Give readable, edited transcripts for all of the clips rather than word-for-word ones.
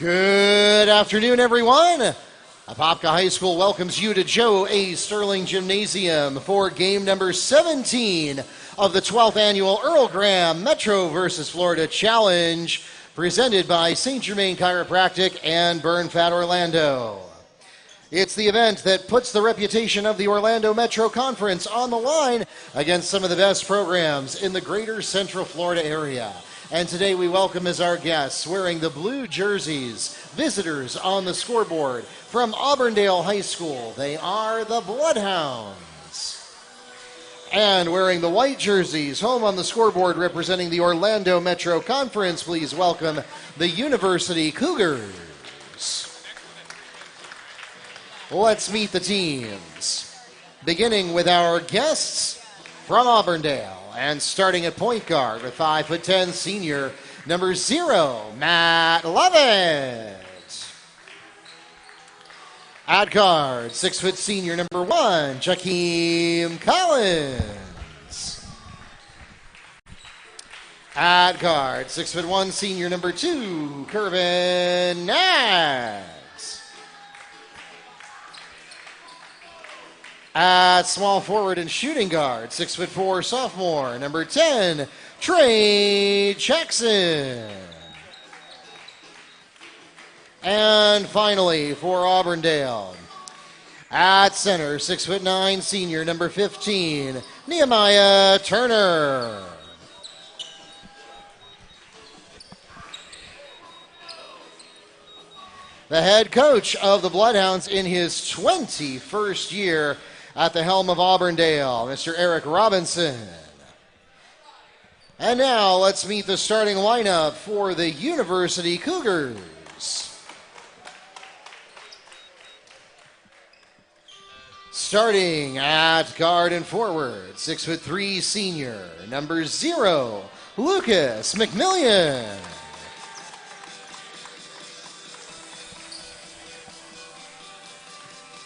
Good afternoon, everyone. Apopka High School welcomes you to Joe A. Sterling Gymnasium for game number 17 of the 12th annual Earl Graham Metro vs. Florida Challenge, presented by St. Germain Chiropractic and Burn Fat Orlando. It's the event that puts the reputation of the Orlando Metro Conference on the line against some of the best programs in the greater Central Florida area. And today we welcome as our guests, wearing the blue jerseys, visitors on the scoreboard from Auburndale High School. They are the Bloodhounds. And wearing the white jerseys, home on the scoreboard representing the Orlando Metro Conference, please welcome the University Cougars. Let's meet the teams. Beginning with our guests from Auburndale. And starting at point guard with 5'10" senior number 0, Matt Lovett. At guard, 6' senior number 1, Jakeem Collins. At guard, 6'1" senior number 2, Kervin Knaggs. At small forward and shooting guard, 6'4" sophomore, number 10, Trey Jackson. And finally, for Auburndale, at center, 6'9" senior, number 15, Nehemiah Turner. The head coach of the Bloodhounds in his 21st year at the helm of Auburndale, Mr. Eric Robinson. And now let's meet the starting lineup for the University Cougars. Starting at guard and forward, 6'3" senior, number 0, Lucas McMillian.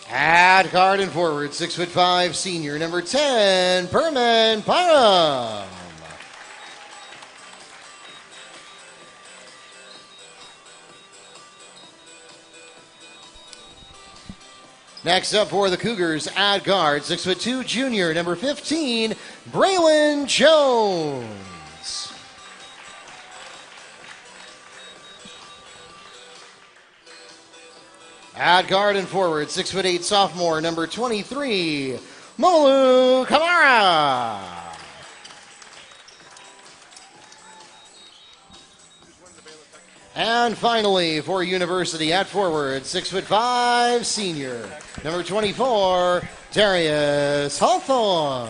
At guard and forward, 6'5" senior, number 10, Perman Pyram. Next up for the Cougars, at guard, 6'2" junior, number 15, Braylon Jones. At guard and forward, 6'8" sophomore, number 23, Molu Kamara. And finally, for University, at forward, 6'5" senior, number 24, Darius Hawthorne.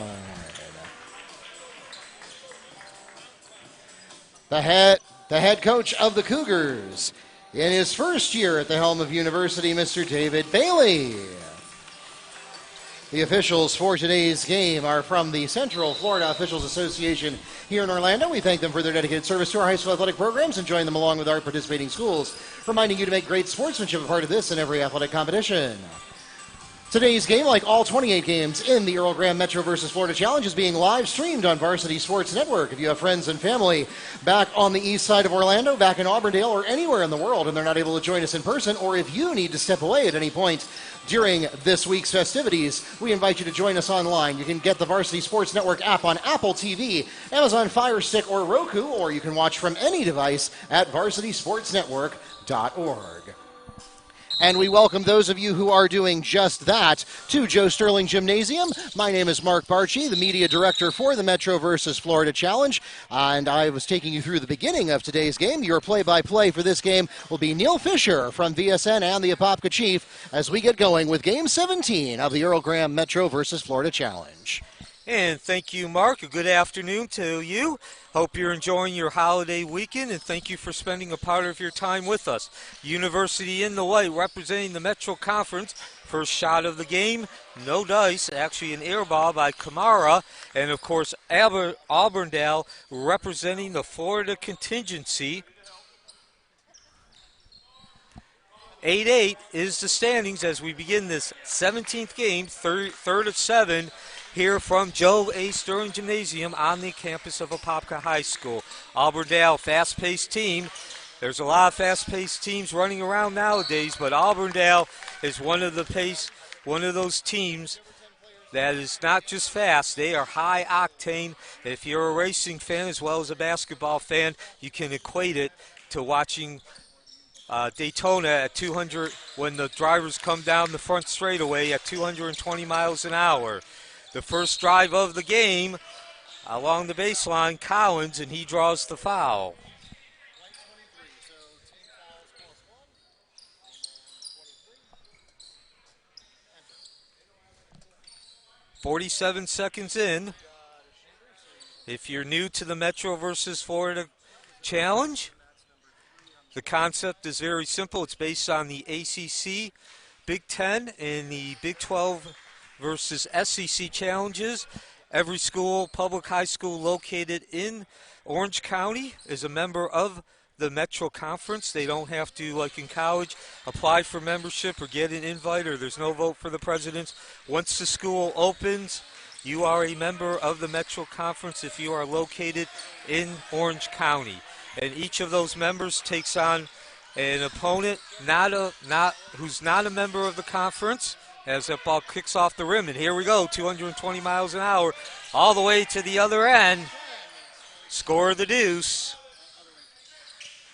The head coach of the Cougars in his first year at the helm of University, Mr. David Bailey. The officials for today's game are from the Central Florida Officials Association here in Orlando. We thank them for their dedicated service to our high school athletic programs and join them along with our participating schools, reminding you to make great sportsmanship a part of this and every athletic competition. Today's game, like all 28 games in the Earl Graham Metro vs. Florida Challenge, is being live streamed on Varsity Sports Network. If you have friends and family back on the east side of Orlando, back in Auburndale, or anywhere in the world, and they're not able to join us in person, or if you need to step away at any point during this week's festivities, we invite you to join us online. You can get the Varsity Sports Network app on Apple TV, Amazon Fire Stick, or Roku, or you can watch from any device at varsitysportsnetwork.org. And we welcome those of you who are doing just that to Joe Sterling Gymnasium. My name is Mark Barchi, the media director for the Metro vs. Florida Challenge, and I was taking you through the beginning of today's game. Your play-by-play for this game will be Neil Fisher from VSN and the Apopka Chief as we get going with Game 17 of the Earl Graham Metro vs. Florida Challenge. And thank you, Mark. A good afternoon to you. Hope you're enjoying your holiday weekend, and thank you for spending a part of your time with us. University in the white representing the Metro Conference. First shot of the game, no dice, actually an air ball by Kamara. And, of course, Auburndale representing the Florida contingency. 8-8 is the standings as we begin this 17th game, third of 7. Here from Joe A. Sterling Gymnasium on the campus of Apopka High School. Auburndale, fast-paced team. There's a lot of fast-paced teams running around nowadays, but Auburndale is one of those teams that is not just fast. They are high octane. If you're a racing fan as well as a basketball fan, you can equate it to watching Daytona at 200 when the drivers come down the front straightaway at 220 miles an hour. The first drive of the game along the baseline, Collins, and he draws the foul. 47 seconds in. If you're new to the Metro versus Florida Challenge, the concept is very simple. It's based on the ACC, Big Ten, and the Big 12 versus SEC challenges. Every school, public high school located in Orange County is a member of the Metro Conference. They don't have to, like in college, apply for membership or get an invite, or there's no vote for the presidents. Once the school opens, you are a member of the Metro Conference if you are located in Orange County. And each of those members takes on an opponent who's not a member of the conference as that ball kicks off the rim. And here we go, 220 miles an hour, all the way to the other end. Score the deuce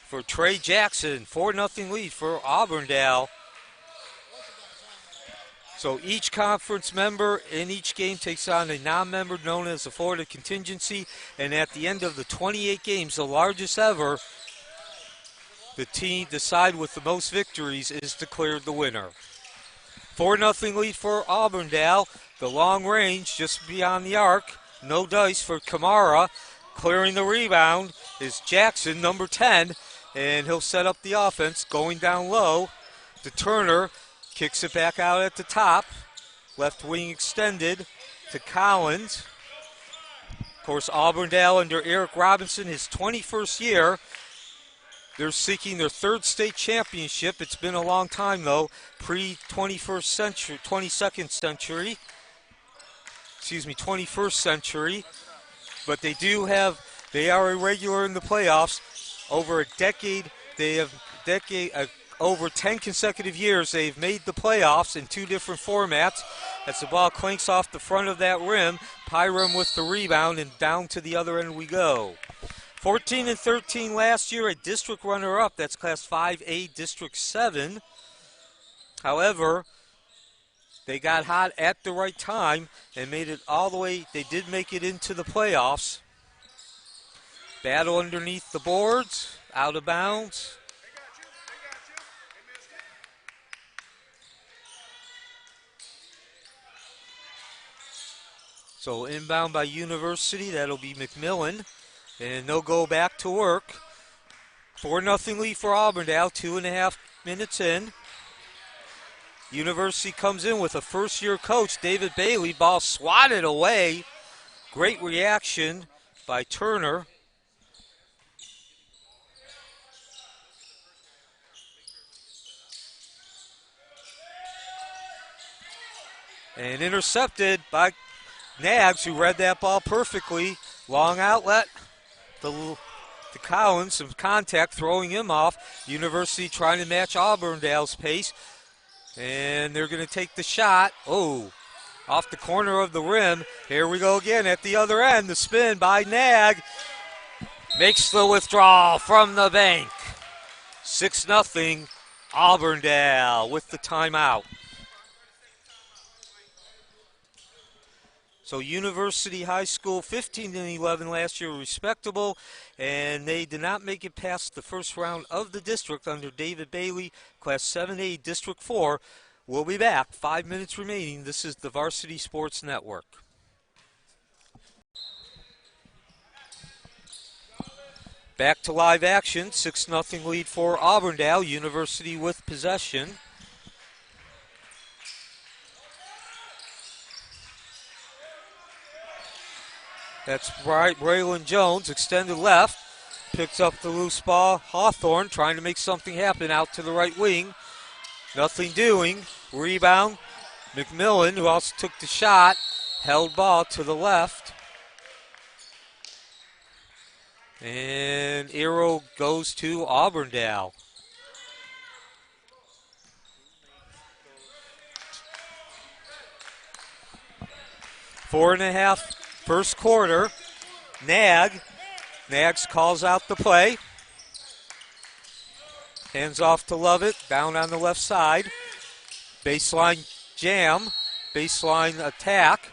for Trey Jackson, 4-0 lead for Auburndale. So each conference member in each game takes on a non-member known as the Florida Contingency, and at the end of the 28 games, the largest ever, the team decide with the most victories is declared the winner. 4-0 lead for Auburndale. The long range just beyond the arc. No dice for Kamara. Clearing the rebound is Jackson, number 10, and he'll set up the offense going down low to Turner. Kicks it back out at the top. Left wing extended to Collins. Of course, Auburndale under Eric Robinson, his 21st year. They're seeking their third state championship. It's been a long time, though, pre-21st century, 22nd century. 21st century. But they are a regular in the playoffs. Over a decade, over 10 consecutive years, they've made the playoffs in two different formats. As the ball clinks off the front of that rim, Pyram with the rebound, and down to the other end we go. 14-13 last year, a district runner-up. That's Class 5A, District 7. However, they got hot at the right time and made it all the way. They did make it into the playoffs. Battle underneath the boards, out of bounds. So inbound by University, that'll be McMillan. And they'll go back to work. 4-0 lead for Auburndale, 2.5 minutes in. University comes in with a first-year coach, David Bailey. Ball swatted away. Great reaction by Turner. And intercepted by Knaggs, who read that ball perfectly. Long outlet to Collins, some contact, throwing him off. University trying to match Auburndale's pace. And they're going to take the shot. Oh, off the corner of the rim. Here we go again at the other end. The spin by Knaggs. Makes the withdrawal from the bank. 6-0 Auburndale with the timeout. So University High School 15-11 last year, respectable, and they did not make it past the first round of the district under David Bailey, Class 7A, District 4. We'll be back. 5 minutes remaining. This is the Varsity Sports Network. Back to live action. 6-0 lead for Auburndale. University with possession. That's right, Braylon Jones, extended left, picks up the loose ball. Hawthorne trying to make something happen out to the right wing. Nothing doing. Rebound. McMillan, who also took the shot, held ball to the left. And arrow goes to Auburndale. Four and a half first quarter. Knaggs calls out the play. Hands off to Lovett, down on the left side. Baseline jam, baseline attack.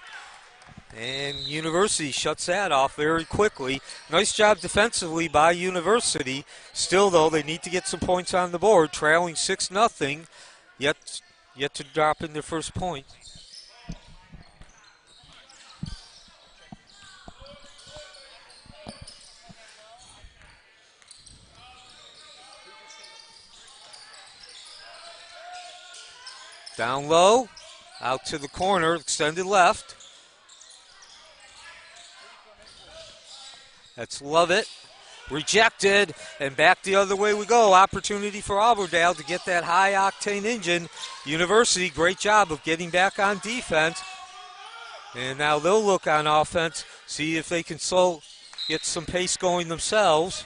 And University shuts that off very quickly. Nice job defensively by University. Still, though, they need to get some points on the board. Trailing 6-0, yet to drop in their first point. Down low, out to the corner, extended left. That's Lovett. Rejected, and back the other way we go. Opportunity for Auburndale to get that high-octane engine. University, great job of getting back on defense. And now they'll look on offense, see if they can get some pace going themselves.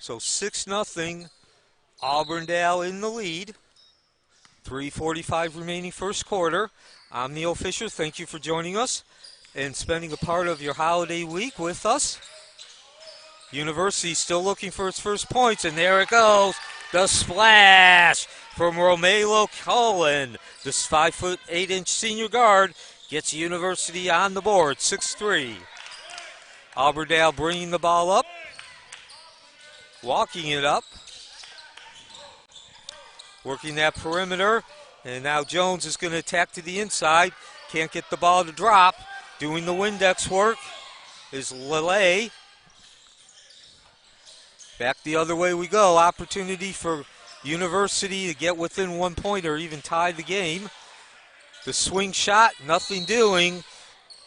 So 6-0, Auburndale in the lead. 3:45 remaining first quarter. I'm Neil Fisher. Thank you for joining us and spending a part of your holiday week with us. University still looking for its first points, and there it goes. The splash from Romelo Cullen. This 5'8" senior guard gets University on the board, 6-3. Auburndale bringing the ball up. Walking it up. Working that perimeter. And now Jones is going to attack to the inside. Can't get the ball to drop. Doing the Windex work is Lele. Back the other way we go. Opportunity for University to get within 1 point or even tie the game. The swing shot, nothing doing.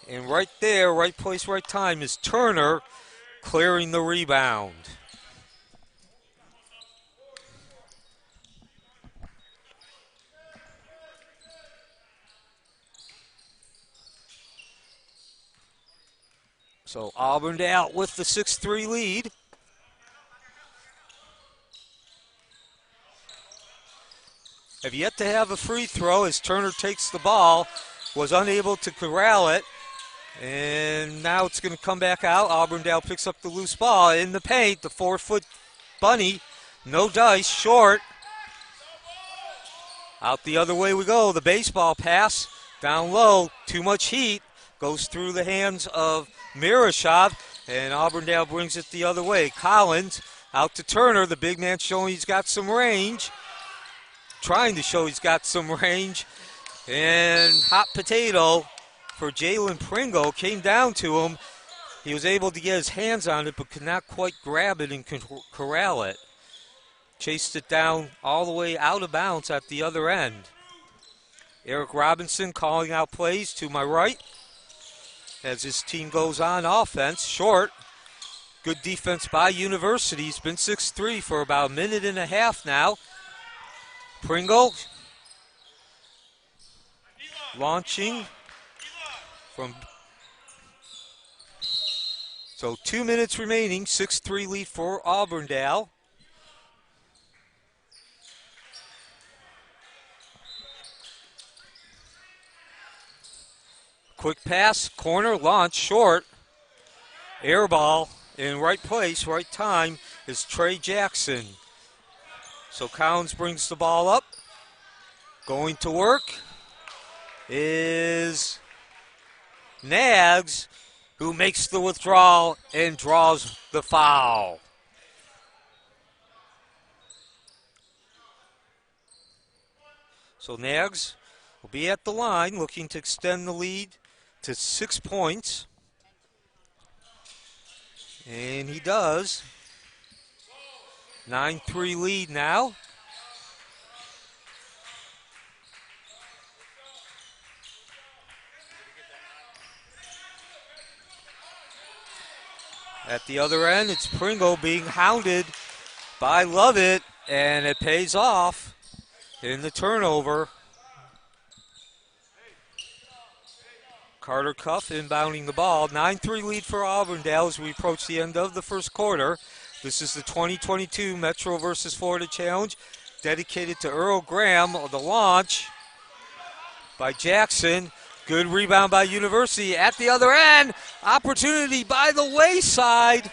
And right there, right place, right time is Turner clearing the rebound. So Auburndale with the 6-3 lead. Have yet to have a free throw as Turner takes the ball, was unable to corral it, and now it's going to come back out. Auburndale picks up the loose ball in the paint. The 4-foot bunny, no dice, short. Out the other way we go. The baseball pass down low, too much heat, goes through the hands of Mirashov, and Auburndale brings it the other way. Collins out to Turner, the big man showing he's got some range. Trying to show he's got some range. And hot potato for Jalen Pringle came down to him. He was able to get his hands on it, but could not quite grab it and corral it. Chased it down all the way out of bounds at the other end. Eric Robinson calling out plays to my right as his team goes on offense. Short. Good defense by University. He's been 6-3 for about a minute and a half now. Pringle launching from. So 2 minutes remaining, 6-3 lead for Auburndale. Quick pass, corner, launch, short. Air ball in right place, right time is Trey Jackson. So Collins brings the ball up. Going to work is Knaggs, who makes the withdrawal and draws the foul. So Knaggs will be at the line looking to extend the lead to 6 points. And he does. 9-3 lead now. At the other end, it's Pringle being hounded by Lovett, and it pays off in the turnover. Carter Cuff inbounding the ball. 9-3 lead for Auburndale as we approach the end of the first quarter. This is the 2022 Metro versus Florida Challenge, dedicated to Earl Graham. The launch by Jackson. Good rebound by University. At the other end, opportunity by the wayside.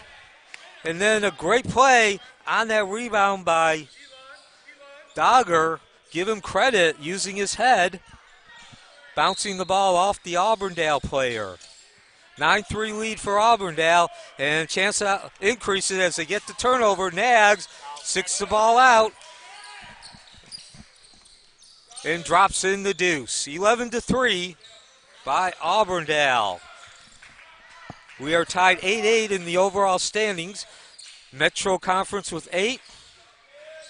And then a great play on that rebound by Dogger. Give him credit using his head. Bouncing the ball off the Auburndale player. 9-3 lead for Auburndale, and chance to increase it as they get the turnover. Knaggs sticks the ball out and drops in the deuce. 11-3 by Auburndale. We are tied 8-8 in the overall standings. Metro Conference with 8.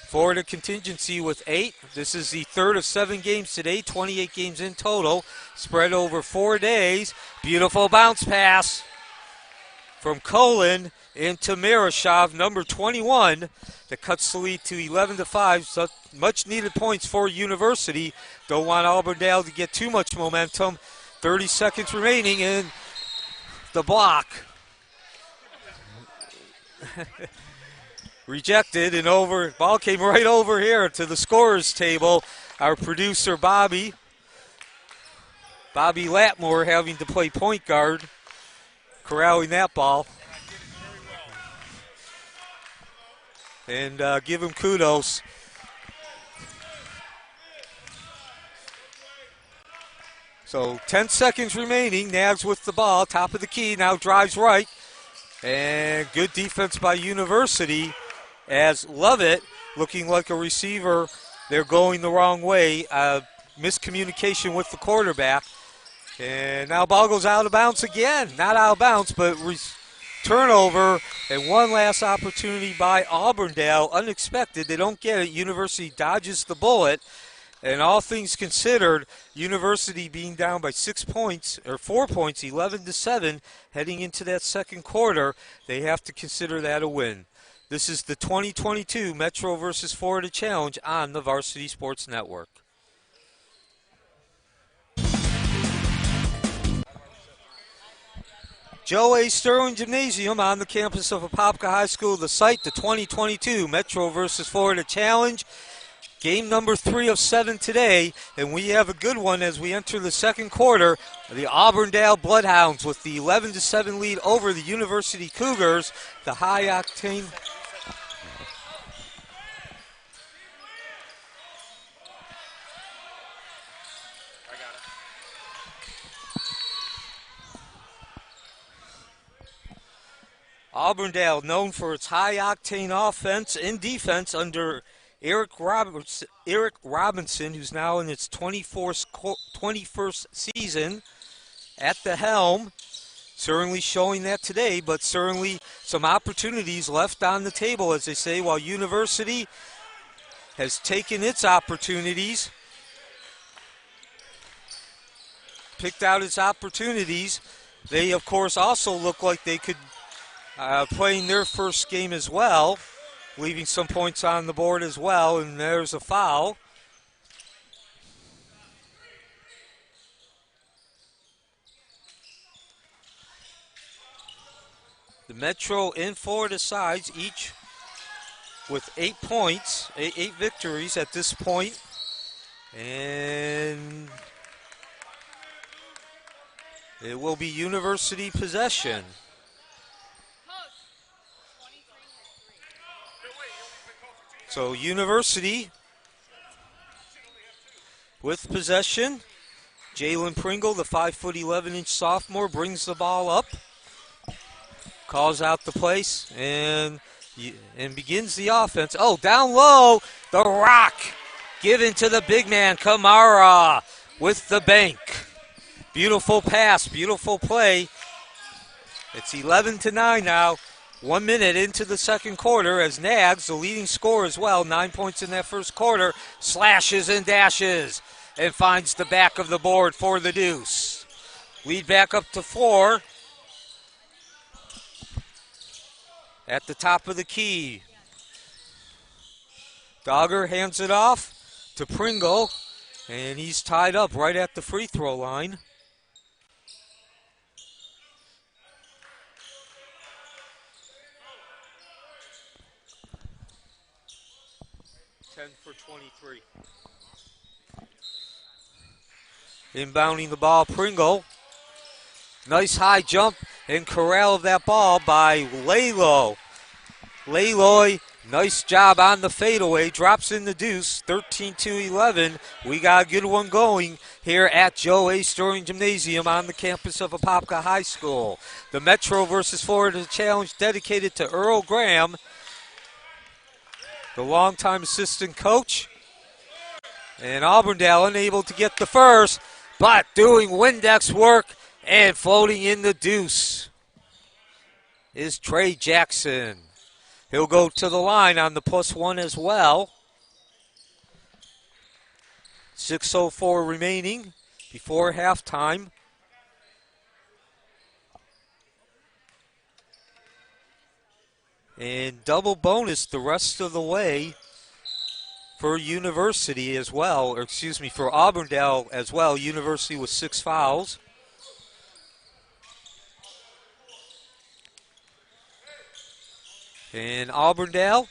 Florida Contingency with 8. This is the third of 7 games today, 28 games in total, spread over 4 days. Beautiful bounce pass from Colin into Mirashov, number 21, that cuts the lead to 11-5. So much needed points for University. Don't want Auburndale to get too much momentum. 30 seconds remaining in the block. Rejected and over. Ball came right over here to the scorer's table. Our producer, Bobby Latmore, having to play point guard, corralling that ball. And give him kudos. So 10 seconds remaining. Knaggs with the ball, top of the key, now drives right. And good defense by University. As Lovett, looking like a receiver, they're going the wrong way. Miscommunication with the quarterback. And now ball goes out of bounds again. Not out of bounds, but turnover. And one last opportunity by Auburndale. Unexpected. They don't get it. University dodges the bullet. And all things considered, University being down by 6 points, or 4 points, 11-7, heading into that second quarter, they have to consider that a win. This is the 2022 Metro versus Florida Challenge on the Varsity Sports Network. Joe A. Sterling Gymnasium on the campus of Apopka High School, the site, the 2022 Metro versus Florida Challenge. Game number 3 of 7 today, and we have a good one as we enter the second quarter. The Auburndale Bloodhounds with the 11-7 lead over the University Cougars. The high-octane Auburndale, known for its high-octane offense and defense under Eric Robinson, who's now in its 21st season at the helm. Certainly showing that today, but certainly some opportunities left on the table, as they say, while University has taken its opportunities, picked out its opportunities. They, of course, also look like they could playing their first game as well, leaving some points on the board as well, and there's a foul. The Metro and Florida sides each with 8 points, 8 victories at this point. And it will be University possession. So University with possession. Jalen Pringle, the 5'11" sophomore, brings the ball up, calls out the place, and begins the offense. Oh, down low, the rock given to the big man, Kamara, with the bank. Beautiful pass, beautiful play. It's 11-9 now. 1 minute into the second quarter as Knaggs, the leading scorer as well, 9 points in that first quarter, slashes and dashes and finds the back of the board for the deuce. Lead back up to 4. at the top of the key. Dogger hands it off to Pringle, and he's tied up right at the free throw line. For 23. Inbounding the ball, Pringle. Nice high jump and corral of that ball by Lalo. Laloy, nice job on the fadeaway. Drops in the deuce, 13-11. We got a good one going here at Joe A. Sterling Gymnasium on the campus of Apopka High School. The Metro versus Florida Challenge dedicated to Earl Graham, the longtime assistant coach. And Auburndale unable to get the first, but doing Windex work and floating in the deuce is Trey Jackson. He'll go to the line on the +1 as well. 6:04 remaining before halftime. And double bonus the rest of the way for University as well, or excuse me, for Auburndale as well. University with 6 fouls. And Auburndale,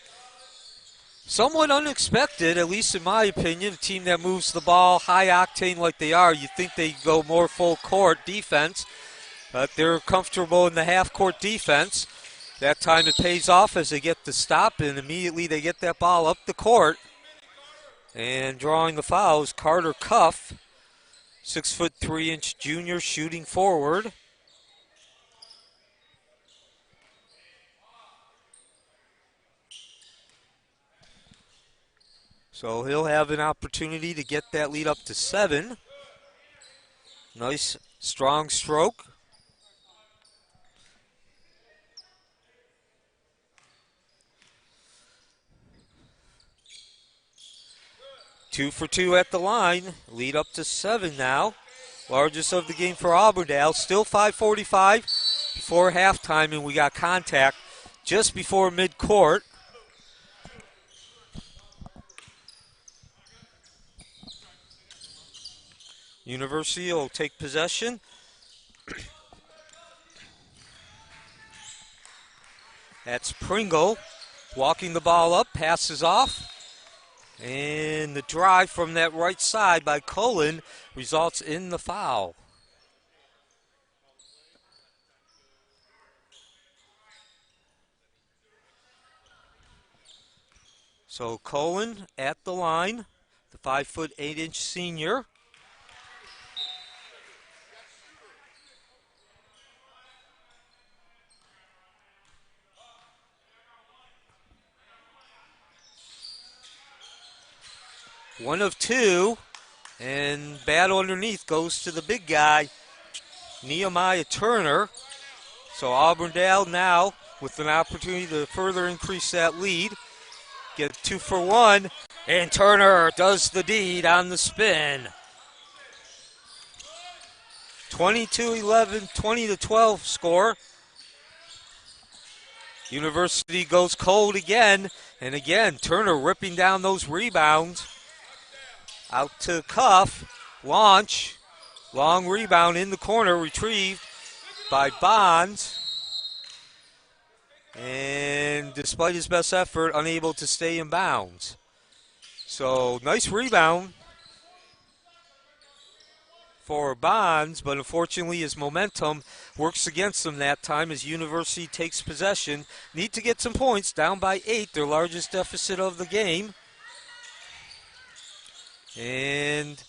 somewhat unexpected, at least in my opinion, a team that moves the ball high octane like they are. You'd think they'd go more full court defense, but they're comfortable in the half court defense. That time it pays off as they get the stop, and immediately they get that ball up the court. And drawing the foul is Carter Cuff, 6'3" junior shooting forward. So he'll have an opportunity to get that lead up to 7. Nice, strong stroke. Two for two at the line. Lead up to 7 now. Largest of the game for Auburndale. Still 5:45 before halftime, and we got contact just before midcourt. University will take possession. That's Pringle walking the ball up, passes off. And the drive from that right side by Cullen results in the foul. So Cullen at the line, the 5'8" senior. One of two, and battle underneath goes to the big guy, Nehemiah Turner. So Auburndale now with an opportunity to further increase that lead. Get 2 for 1, and Turner does the deed on the spin. 22-11, 20-12 score. University goes cold again, and again, Turner ripping down those rebounds. Out to Cuff, launch, long rebound in the corner, retrieved by Bonds. And despite his best effort, unable to stay in bounds. So nice rebound for Bonds, but unfortunately his momentum works against him that time as University takes possession. Need to get some points, down by 8, their largest deficit of the game. And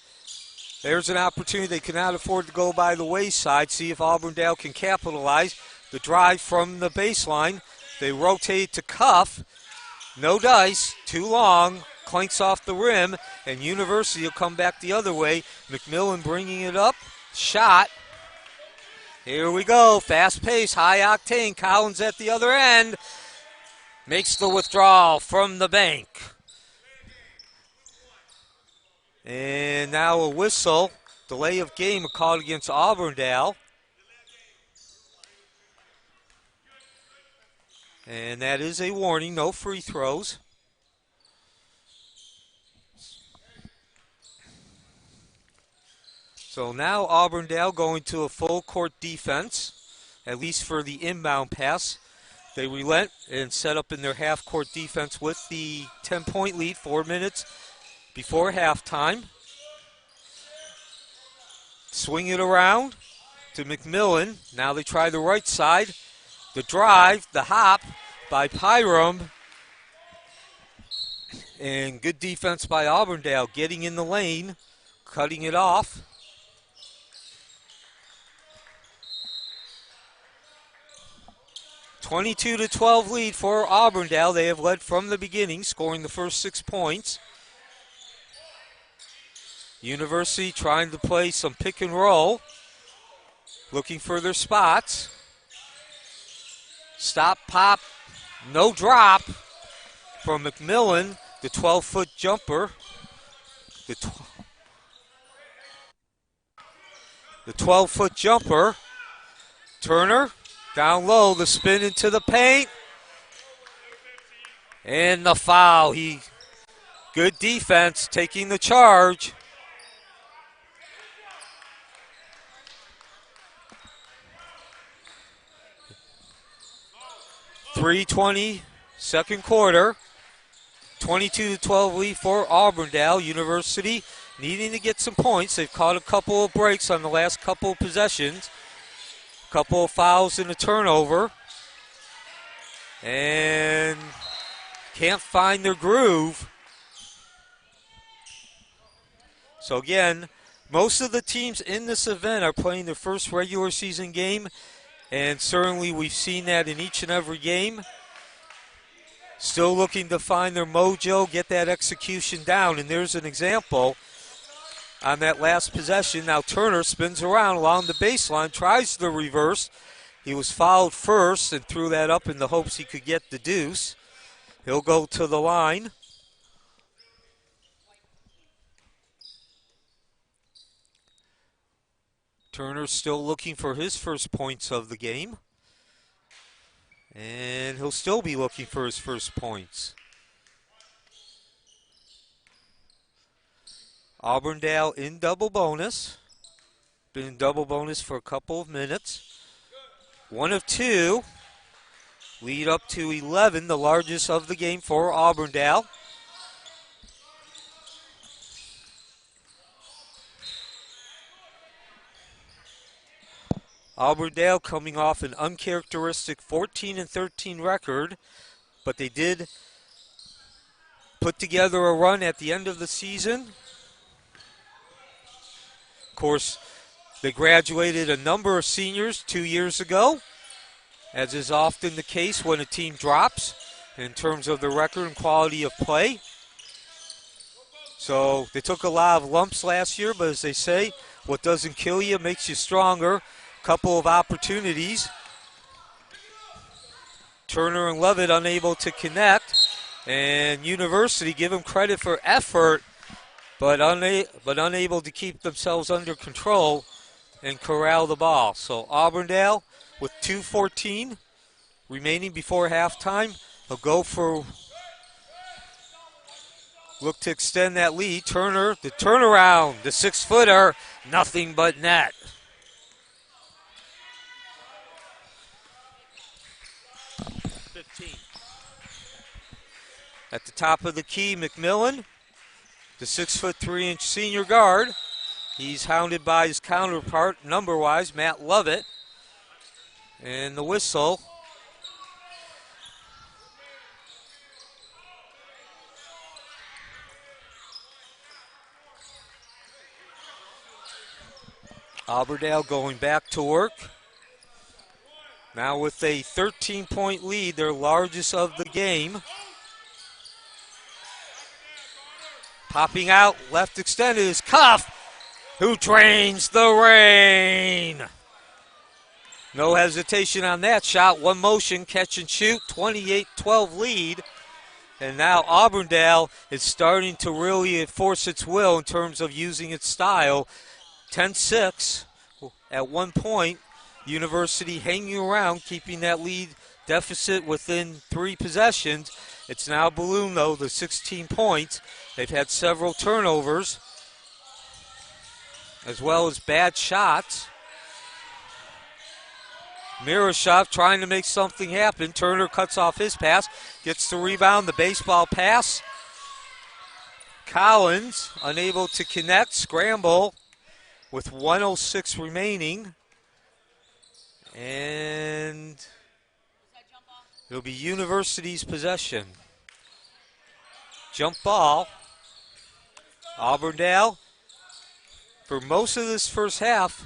there's an opportunity they cannot afford to go by the wayside. See if Auburndale can capitalize. The drive from the baseline. They rotate to Cuff. No dice. Too long. Clanks off the rim. And University will come back the other way. McMillan bringing it up. Shot. Here we go. Fast pace. High octane. Collins at the other end. Makes the withdrawal from the bank. And now a whistle. Delay of game called against Auburndale. And that is a warning, no free throws. So now Auburndale going to a full court defense, at least for the inbound pass. They relent and set up in their half court defense with the 10-point lead, 4 minutes before halftime. Swing it around to McMillan. Now they try the right side. The drive, the hop by Pyrum. And good defense by Auburndale, getting in the lane, cutting it off. (22-12) lead for Auburndale. They have led from the beginning, scoring the first 6 points. University trying to play some pick and roll, looking for their spots. Stop, pop, no drop from McMillan. The 12-foot jumper. The 12-foot jumper. Turner down low, the spin into the paint. And the foul. Good defense, taking the charge. .320, second quarter. 22-12 lead for Auburndale. University needing to get some points. They've caught a couple of breaks on the last couple of possessions. Couple of fouls and a turnover. And can't find their groove. So again, most of the teams in this event are playing their first regular season game, and certainly we've seen that in each and every game. Still looking to find their mojo, get that execution down, and there's an example on that last possession. Now Turner spins around along the baseline, tries the reverse. He was fouled first and threw that up in the hopes he could get the deuce. He'll go to the line. Turner still looking for his first points of the game. And he'll still be looking for his first points. Auburndale in double bonus. Been in double bonus for a couple of minutes. 1 of 2. Lead up to 11, the largest of the game for Auburndale. Auburndale coming off an uncharacteristic 14-13 record, but they did put together a run at the end of the season. Of course, they graduated a number of seniors 2 years ago, as is often the case when a team drops in terms of the record and quality of play. So they took a lot of lumps last year, but as they say, what doesn't kill you makes you stronger. Couple of opportunities. Turner and Levitt unable to connect, and University give them credit for effort, but unable to keep themselves under control and corral the ball. So Auburndale with 2:14 remaining before halftime. They'll go for, look to extend that lead. Turner, the turnaround, the 6-footer, nothing but net. At the top of the key, McMillan, the 6'3" senior guard. He's hounded by his counterpart, number-wise, Matt Lovett. And the whistle. Auburndale going back to work. Now with a 13-point lead, their largest of the game. Popping out, left extended is Cuff, who drains the rain. No hesitation on that shot. One motion, catch and shoot, 28-12 lead. And now Auburndale is starting to really enforce its will in terms of using its style. 10-6 at one point. University hanging around, keeping that lead deficit within 3 possessions. It's now ballooned, though, to 16 points. They've had several turnovers, as well as bad shots. Miroshov trying to make something happen. Turner cuts off his pass, gets the rebound, the baseball pass. Collins unable to connect, scramble with 1:06 remaining. And it'll be University's possession. Jump ball. Auburndale, for most of this first half,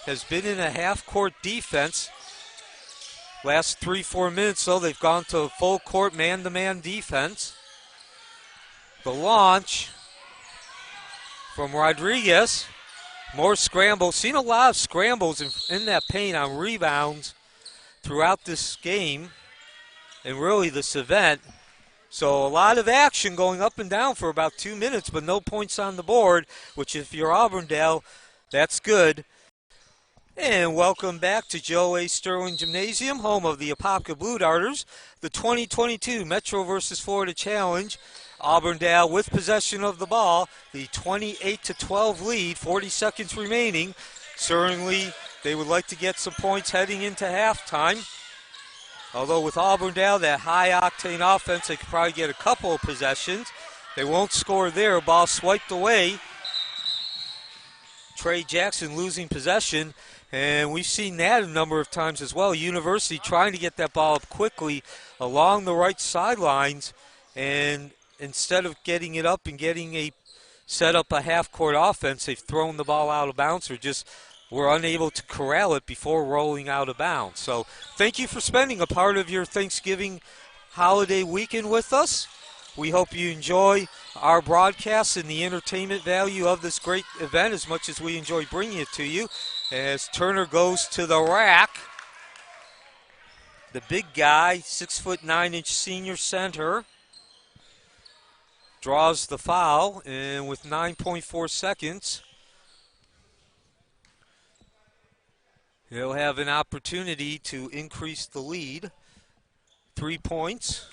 has been in a half-court defense. Last 3-4 minutes, though, they've gone to full-court man-to-man defense. The launch from Rodriguez. More scrambles. Seen a lot of scrambles in that paint on rebounds throughout this game and really this event. So a lot of action going up and down for about 2 minutes, but no points on the board, which if you're Auburndale, that's good. And welcome back to Joe A. Sterling Gymnasium, home of the Apopka Blue Darters, the 2022 Metro vs. Florida Challenge. Auburndale with possession of the ball, the 28-12 lead, 40 seconds remaining. Certainly they would like to get some points heading into halftime. Although with Auburndale, that high-octane offense, they could probably get a couple of possessions. They won't score there. Ball swiped away. Trey Jackson losing possession. And we've seen that a number of times as well. University trying to get that ball up quickly along the right sidelines. And instead of getting it up and set up a half-court offense, they've thrown the ball out of bounds or just were unable to corral it before rolling out of bounds. So thank you for spending a part of your Thanksgiving holiday weekend with us. We hope you enjoy our broadcast and the entertainment value of this great event as much as we enjoy bringing it to you. As Turner goes to the rack, the big guy, 6'9" senior center, draws the foul, and with 9.4 seconds, he'll have an opportunity to increase the lead. 3 points.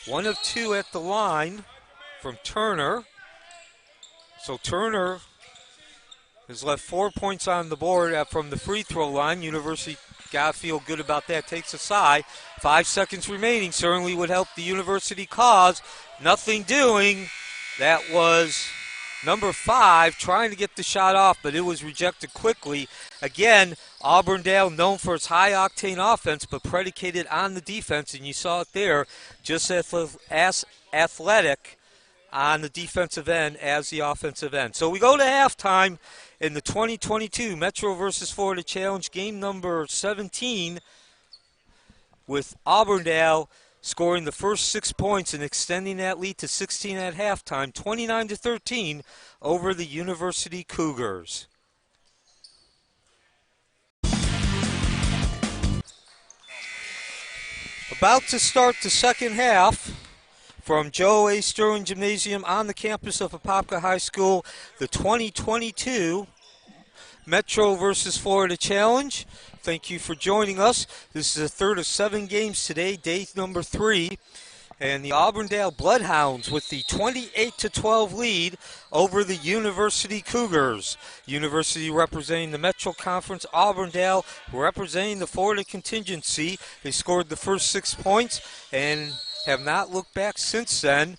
One of two at the line from Turner. So Turner has left 4 points on the board from the free throw line. University got to feel good about that. Takes a sigh. 5 seconds remaining. Certainly would help the University cause. Nothing doing. That was number 5 trying to get the shot off, but it was rejected quickly. Again, Auburndale known for its high-octane offense, but predicated on the defense, and you saw it there, just as athletic on the defensive end as the offensive end. So we go to halftime in the 2022 Metro vs. Florida Challenge, game number 17, with Auburndale scoring the first 6 points and extending that lead to 16 at halftime, 29-13 over the University Cougars. About to start the second half from Joe A. Sterling Gymnasium on the campus of Apopka High School, the 2022 Metro vs. Florida Challenge. Thank you for joining us. This is the third of 7 games today, day number 3. And the Auburndale Bloodhounds with the 28-12 lead over the University Cougars. University representing the Metro Conference, Auburndale representing the Florida contingency. They scored the first 6 points and have not looked back since then.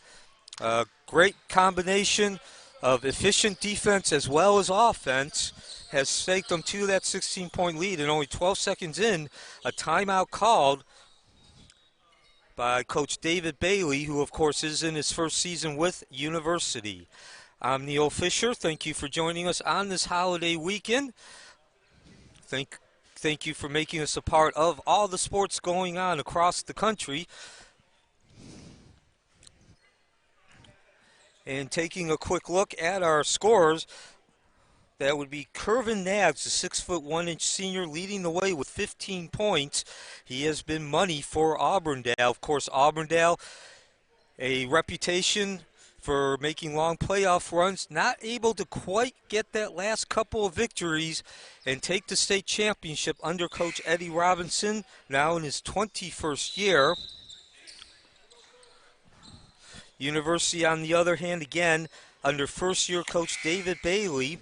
A great combination of efficient defense as well as offense has staked them to that 16-point lead, and only 12 seconds in, a timeout called by Coach David Bailey, who, of course, is in his first season with University. I'm Neil Fisher. Thank you for joining us on this holiday weekend. Thank you for making us a part of all the sports going on across the country. And taking a quick look at our scores, that would be Kervin Knaggs, the 6'1" senior, leading the way with 15 points. He has been money for Auburndale. Of course, Auburndale a reputation for making long playoff runs, not able to quite get that last couple of victories and take the state championship under Coach Eddie Robinson, now in his 21st year. University, on the other hand, again, under first-year coach David Bailey,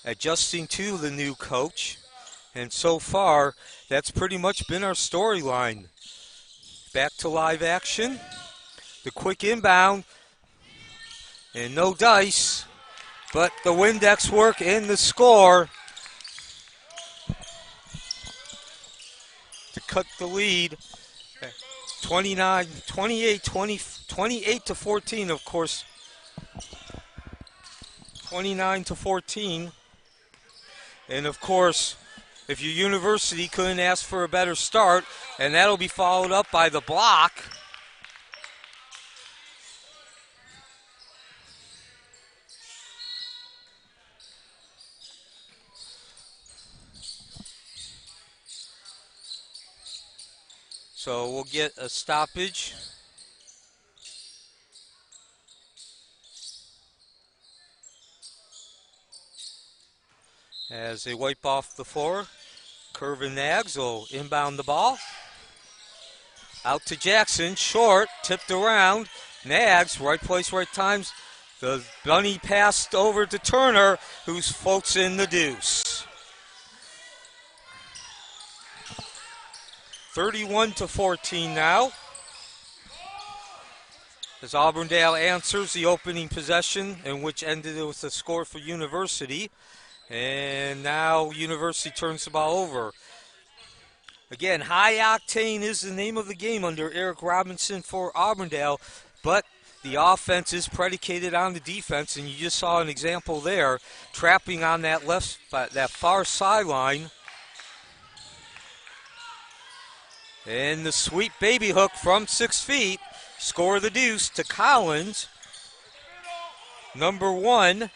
adjusting to the new coach. And so far, that's pretty much been our storyline. Back to live action. The quick inbound. And no dice. But the Windex work and the score to cut the lead. 28 to 14, of course. 29 to 14. And of course, if your University couldn't ask for a better start, and that'll be followed up by the block. So we'll get a stoppage. As they wipe off the floor, Kervin Knaggs will inbound the ball. Out to Jackson, short, tipped around. Knaggs, right place, right times. The bunny passed over to Turner, who floats in the deuce. 31 to 14 now. As Auburndale answers the opening possession, in which ended with a score for University. And now University turns the ball over. Again, high octane is the name of the game under Eric Robinson for Auburndale, but the offense is predicated on the defense, and you just saw an example there, trapping on that that far sideline. And the sweet baby hook from 6 feet, score the deuce to Collins, number 1.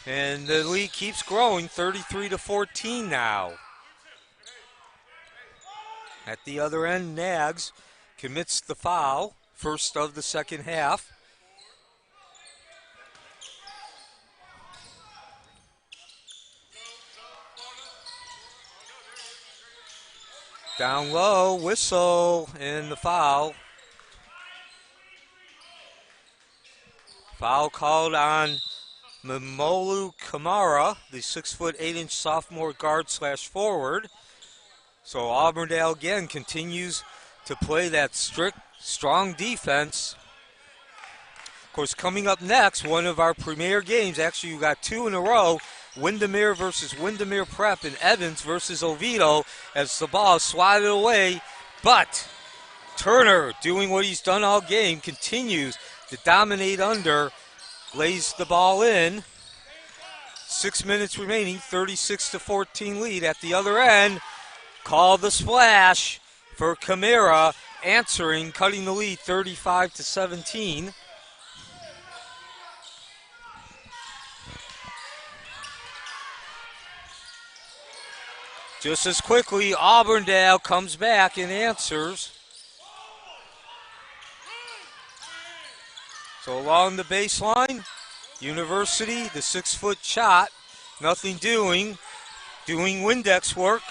And the lead keeps growing, 33 to 14 now. At the other end, Knaggs commits the foul, first of the second half. Down low, whistle, and the foul. Foul called on Mamolu Kamara, the 6'8" sophomore guard / forward. So Auburndale again continues to play that strict, strong defense. Of course, coming up next, one of our premier games. Actually, you got 2 in a row. Windermere versus Windermere Prep and Evans versus Oviedo as the ball is swatted away. But Turner, doing what he's done all game, continues to dominate under. Lays the ball in. 6 minutes remaining, 36 to 14 lead. At the other end, call the splash for Kamara, answering, cutting the lead 35 to 17. Just as quickly, Auburndale comes back and answers. So along the baseline, University, the 6-foot shot, nothing doing. Doing Windex work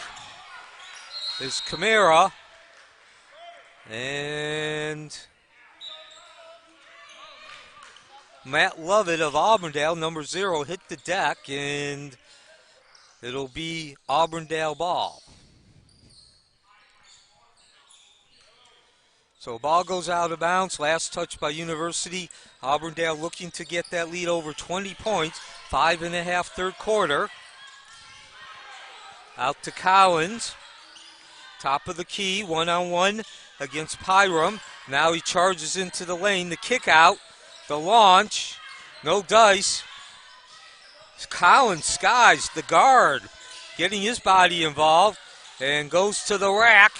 is Kamara. And Matt Lovett of Auburndale, number 0, hit the deck, and it'll be Auburndale ball. So ball goes out of bounds. Last touch by University. Auburndale looking to get that lead over 20 points. 5.5 third quarter. Out to Collins. Top of the key. 1-on-1 against Pyram. Now he charges into the lane. The kick out. The launch. No dice. Collins skies the guard. Getting his body involved. And goes to the rack.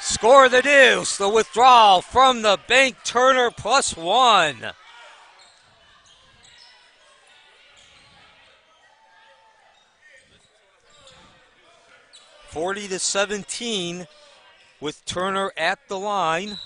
Score the deuce. The withdrawal from the bank. Turner +1. (40 to 17) with Turner at the line.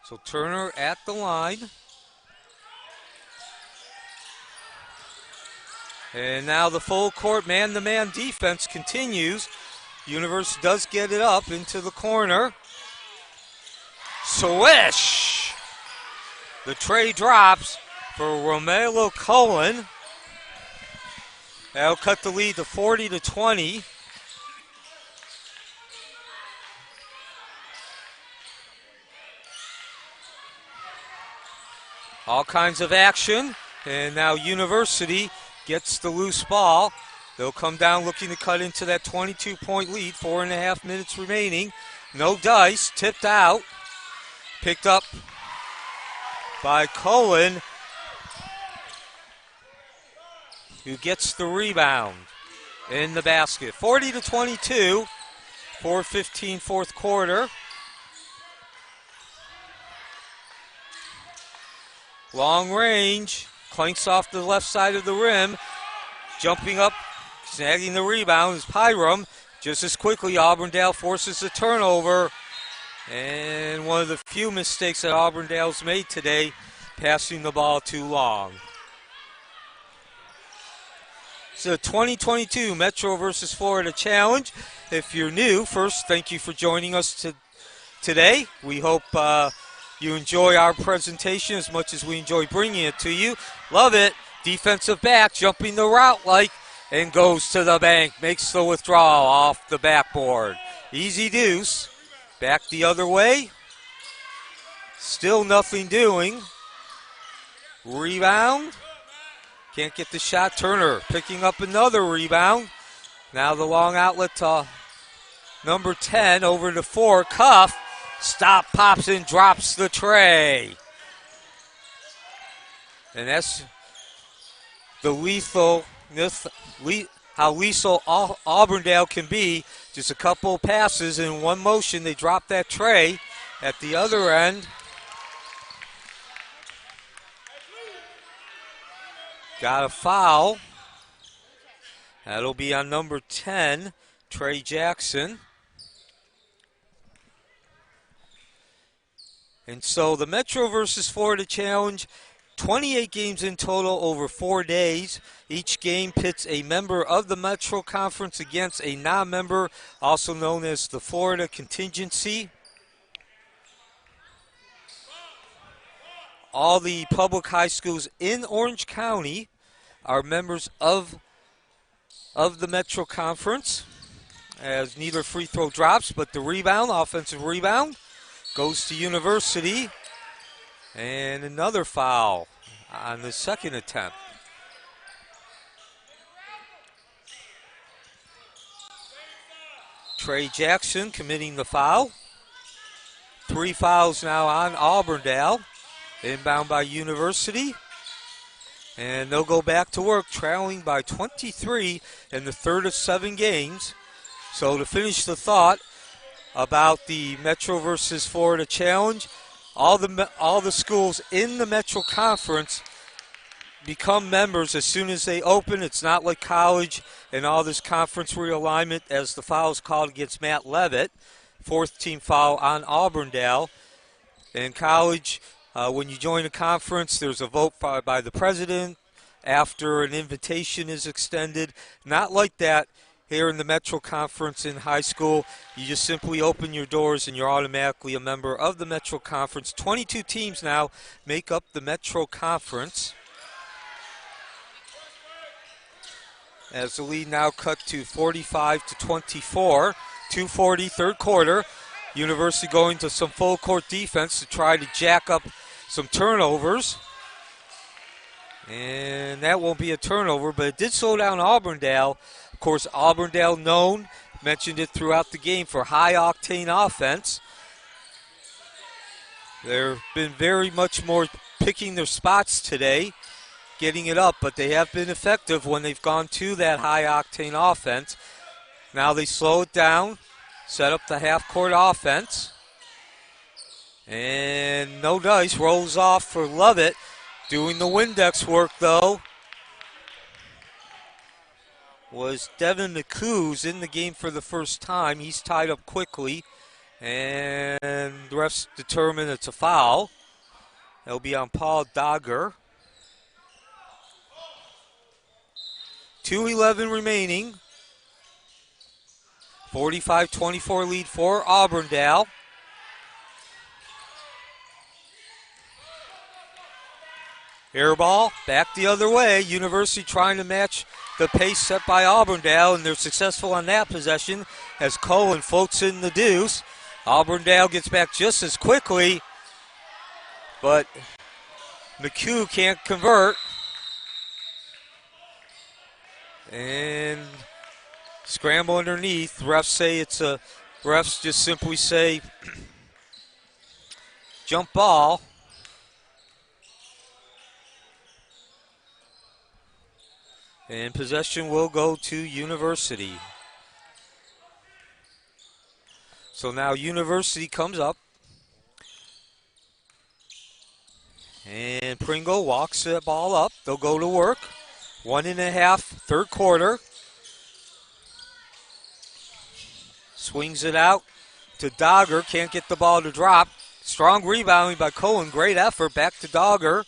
So Turner at the line. And now the full court man-to-man defense continues. University does get it up into the corner. Swish! The tray drops for Romelo Cullen. That'll cut the lead to 40-20. All kinds of action, and now University gets the loose ball. They'll come down looking to cut into that 22-point lead, 4.5 minutes remaining. No dice, tipped out, picked up by Cullen, who gets the rebound in the basket. 40-22, 4:15 fourth quarter. Long range, clanks off the left side of the rim. Jumping up, snagging the rebound is Pyrum. Just as quickly, Auburndale forces a turnover. And one of the few mistakes that Auburndale's made today, passing the ball too long. So 2022 Metro versus Florida Challenge. If you're new, first, thank you for joining us today. We hope you enjoy our presentation as much as we enjoy bringing it to you. Love it. Defensive back, jumping the route and goes to the bank. Makes the withdrawal off the backboard. Easy deuce. Back the other way. Still nothing doing. Rebound. Can't get the shot. Turner picking up another rebound. Now the long outlet to number 10 over to 4. Cuff. Stop, pops, and drops the tray. And that's the how lethal Auburndale can be. Just a couple passes in one motion, they drop that tray. At the other end, got a foul. That'll be on number 10, Trey Jackson. And so the Metro versus Florida Challenge, 28 games in total over 4 days. Each game pits a member of the Metro Conference against a non-member, also known as the Florida Contingency. All the public high schools in Orange County are members of the Metro Conference, as neither free throw drops, but the rebound, offensive rebound, goes to University. And another foul on the second attempt. Trey Jackson committing the foul. 3 fouls now on Auburndale. Inbound by University. And they'll go back to work, trailing by 23 in the third of 7 games. So to finish the thought about the Metro versus Florida Challenge, all the schools in the Metro Conference become members as soon as they open. It's not like college and all this conference realignment, as the foul is called against Matt Levitt. 4th team foul on Auburndale. In college, when you join a conference, there's a vote by the president after an invitation is extended. Not like that here in the Metro Conference in high school. You just simply open your doors and you're automatically a member of the Metro Conference. 22 teams now make up the Metro Conference. As the lead now cut to 45-24. 2:40 third quarter. University going to some full court defense to try to jack up some turnovers. And that won't be a turnover, but it did slow down Auburndale. Of course, Auburndale known, mentioned it throughout the game, for high-octane offense. They've been very much more picking their spots today, getting it up, but they have been effective when they've gone to that high-octane offense. Now they slow it down, set up the half-court offense. And no dice, rolls off for Lovett. Doing the Windex work, though, was Devin McCoos in the game for the first time. He's tied up quickly And the refs determine it's a foul. It'll be on Paul Dogger. 2:11 remaining. 45-24 lead for Auburndale. Air ball back the other way. University trying to match the pace set by Auburndale, and they're successful on that possession as Cohen floats in the deuce. Auburndale gets back just as quickly, but McHugh can't convert. And scramble underneath. Refs just simply say jump ball. And possession will go to University. So now University comes up. And Pringle walks the ball up. They'll go to work. 1.5, third quarter. Swings it out to Dogger. Can't get the ball to drop. Strong rebounding by Cohen. Great effort. Back to Dogger.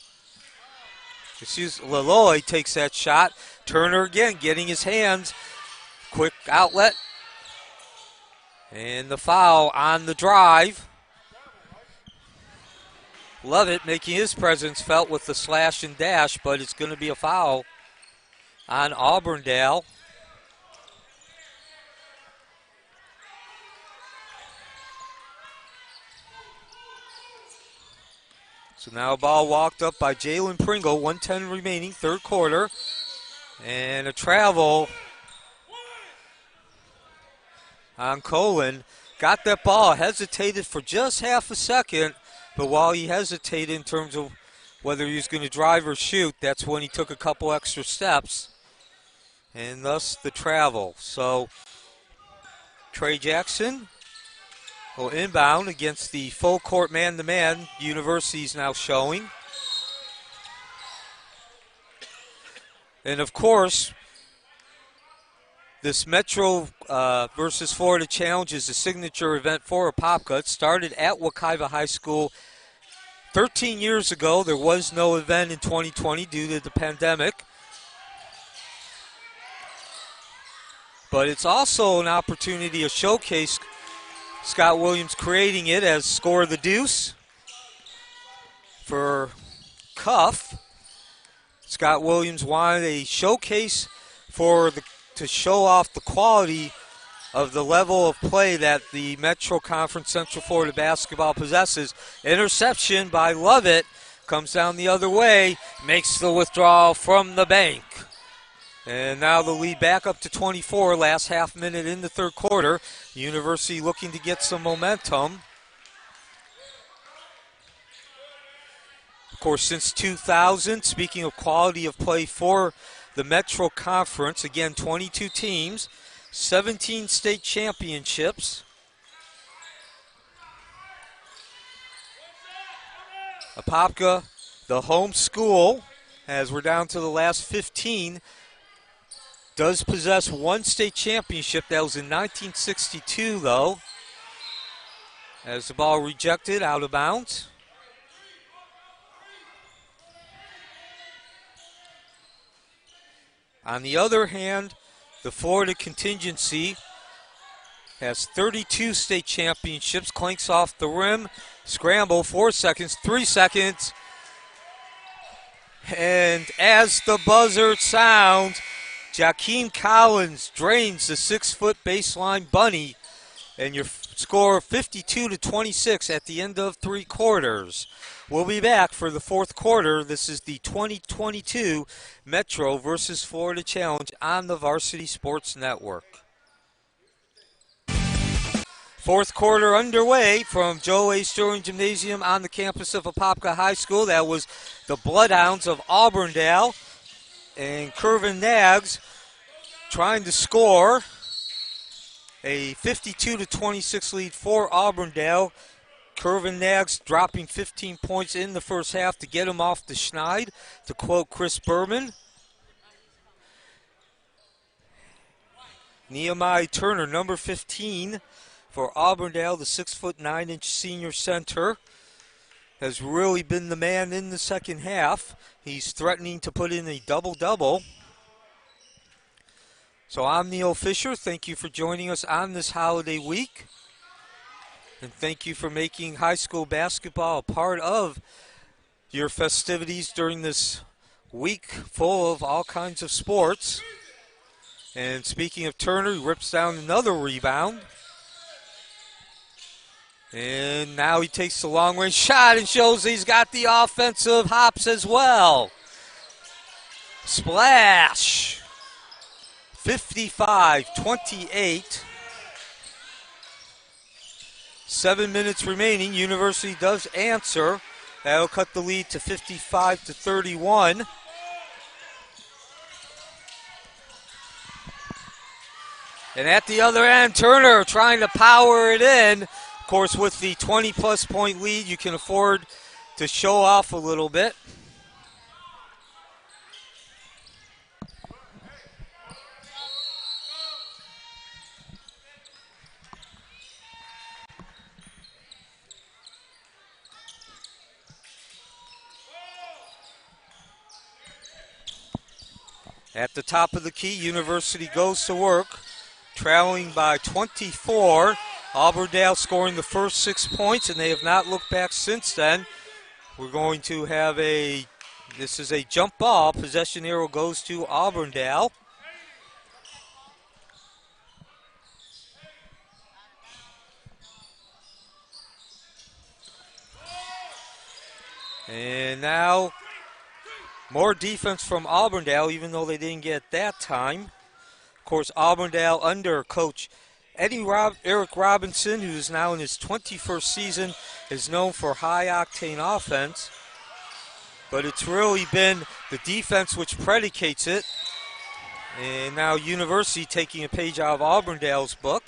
Laloy takes that shot. Turner again getting his hands. Quick outlet. And the foul on the drive. Lovett making his presence felt with the slash and dash, but it's going to be a foul on Auburndale. So now a ball walked up by Jalen Pringle, 1:10 remaining, third quarter. And a travel on Colin. Got that ball, hesitated for just half a second, but while he hesitated in terms of whether he was going to drive or shoot, that's when he took a couple extra steps, and thus the travel. So Trey Jackson will inbound against the full court man-to-man. University's now showing. And of course, this Metro versus Florida Challenge is a signature event for Apopka. It started at Wekiva High School 13 years ago. There was no event in 2020 due to the pandemic. But it's also an opportunity to showcase Scott Williams creating it as Score the Deuce for Cuff. Scott Williams wanted a showcase to show off the quality of the level of play that the Metro Conference Central Florida basketball possesses. Interception by Lovett, comes down the other way, makes the withdrawal from the bank. And now the lead back up to 24, last half minute in the third quarter. University looking to get some momentum. Of course, since 2000, speaking of quality of play for the Metro Conference, again, 22 teams, 17 state championships. Apopka, the home school, as we're down to the last 15, does possess one state championship. That was in 1962, though, as the ball rejected out of bounds. On the other hand, the Florida contingency has 32 state championships, clanks off the rim, scramble, 4 seconds, 3 seconds. And as the buzzer sounds, Jakeem Collins drains the 6-foot baseline bunny, and your score 52-26 at the end of three quarters. We'll be back for the fourth quarter. This is the 2022 Metro versus Florida Challenge on the Varsity Sports Network. Fourth quarter underway from Joe A. Sterling Gymnasium on the campus of Apopka High School. That was the Bloodhounds of Auburndale. And Kervin Knaggs trying to score a 52-26 lead for Auburndale. Kervin Knaggs dropping 15 points in the first half to get him off the schneid, to quote Chris Berman. Nehemiah Turner, number 15, For Auburndale, the 6'9" senior center has really been the man in the second half. He's threatening to put in a double-double. So I'm Neil Fisher. Thank you for joining us on this holiday week. And thank you for making high school basketball a part of your festivities during this week full of all kinds of sports. And speaking of Turner, he rips down another rebound. And now he takes the long-range shot and shows he's got the offensive hops as well. Splash. 55-28. 7 minutes remaining. University does answer. That'll cut the lead to 55-31. And at the other end, Turner trying to power it in. Of course, with the 20-plus point lead, you can afford to show off a little bit. At the top of the key, University goes to work, trailing by 24. Auburndale scoring the first 6 points, and they have not looked back since then. We're going to have this is a jump ball. Possession arrow goes to Auburndale. And now more defense from Auburndale, even though they didn't get that time. Of course, Auburndale under Coach Eric Robinson, who is now in his 21st season, is known for high-octane offense. But it's really been the defense which predicates it. And now University taking a page out of Auburndale's book.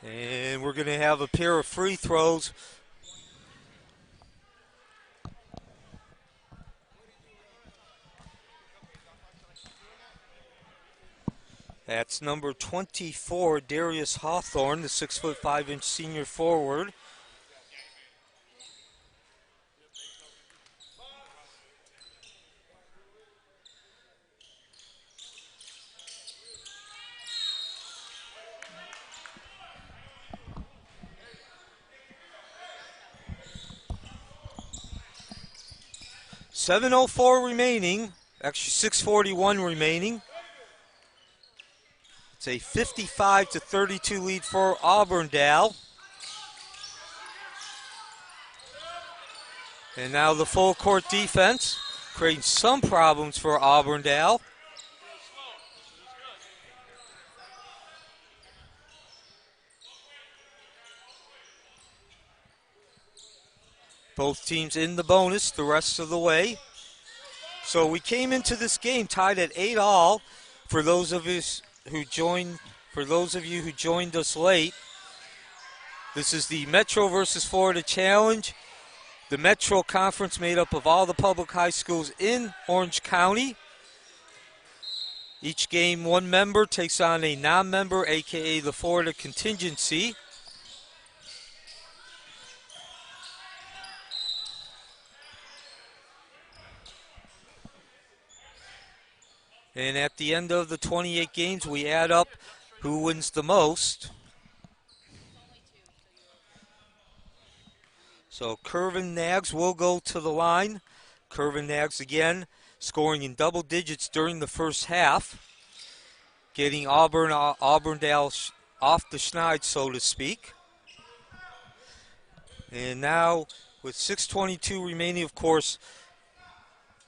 And we're going to have a pair of free throws. That's number 24, Darius Hawthorne, the 6'5" senior forward. .704 remaining, actually 6:41 remaining. It's a 55-32 lead for Auburndale. And now the full court defense, creating some problems for Auburndale. Both teams in the bonus the rest of the way. So we came into this game tied at 8-all. For those of you who joined us late, this is the Metro versus Florida Challenge. The Metro Conference made up of all the public high schools in Orange County. Each game, one member takes on a non-member, aka the Florida Contingency. And at the end of the 28 games, we add up who wins the most. So Kervin Knaggs will go to the line. Kervin Knaggs again scoring in double digits during the first half, getting Auburndale off the schneid, so to speak. And now with 6:22 remaining, of course,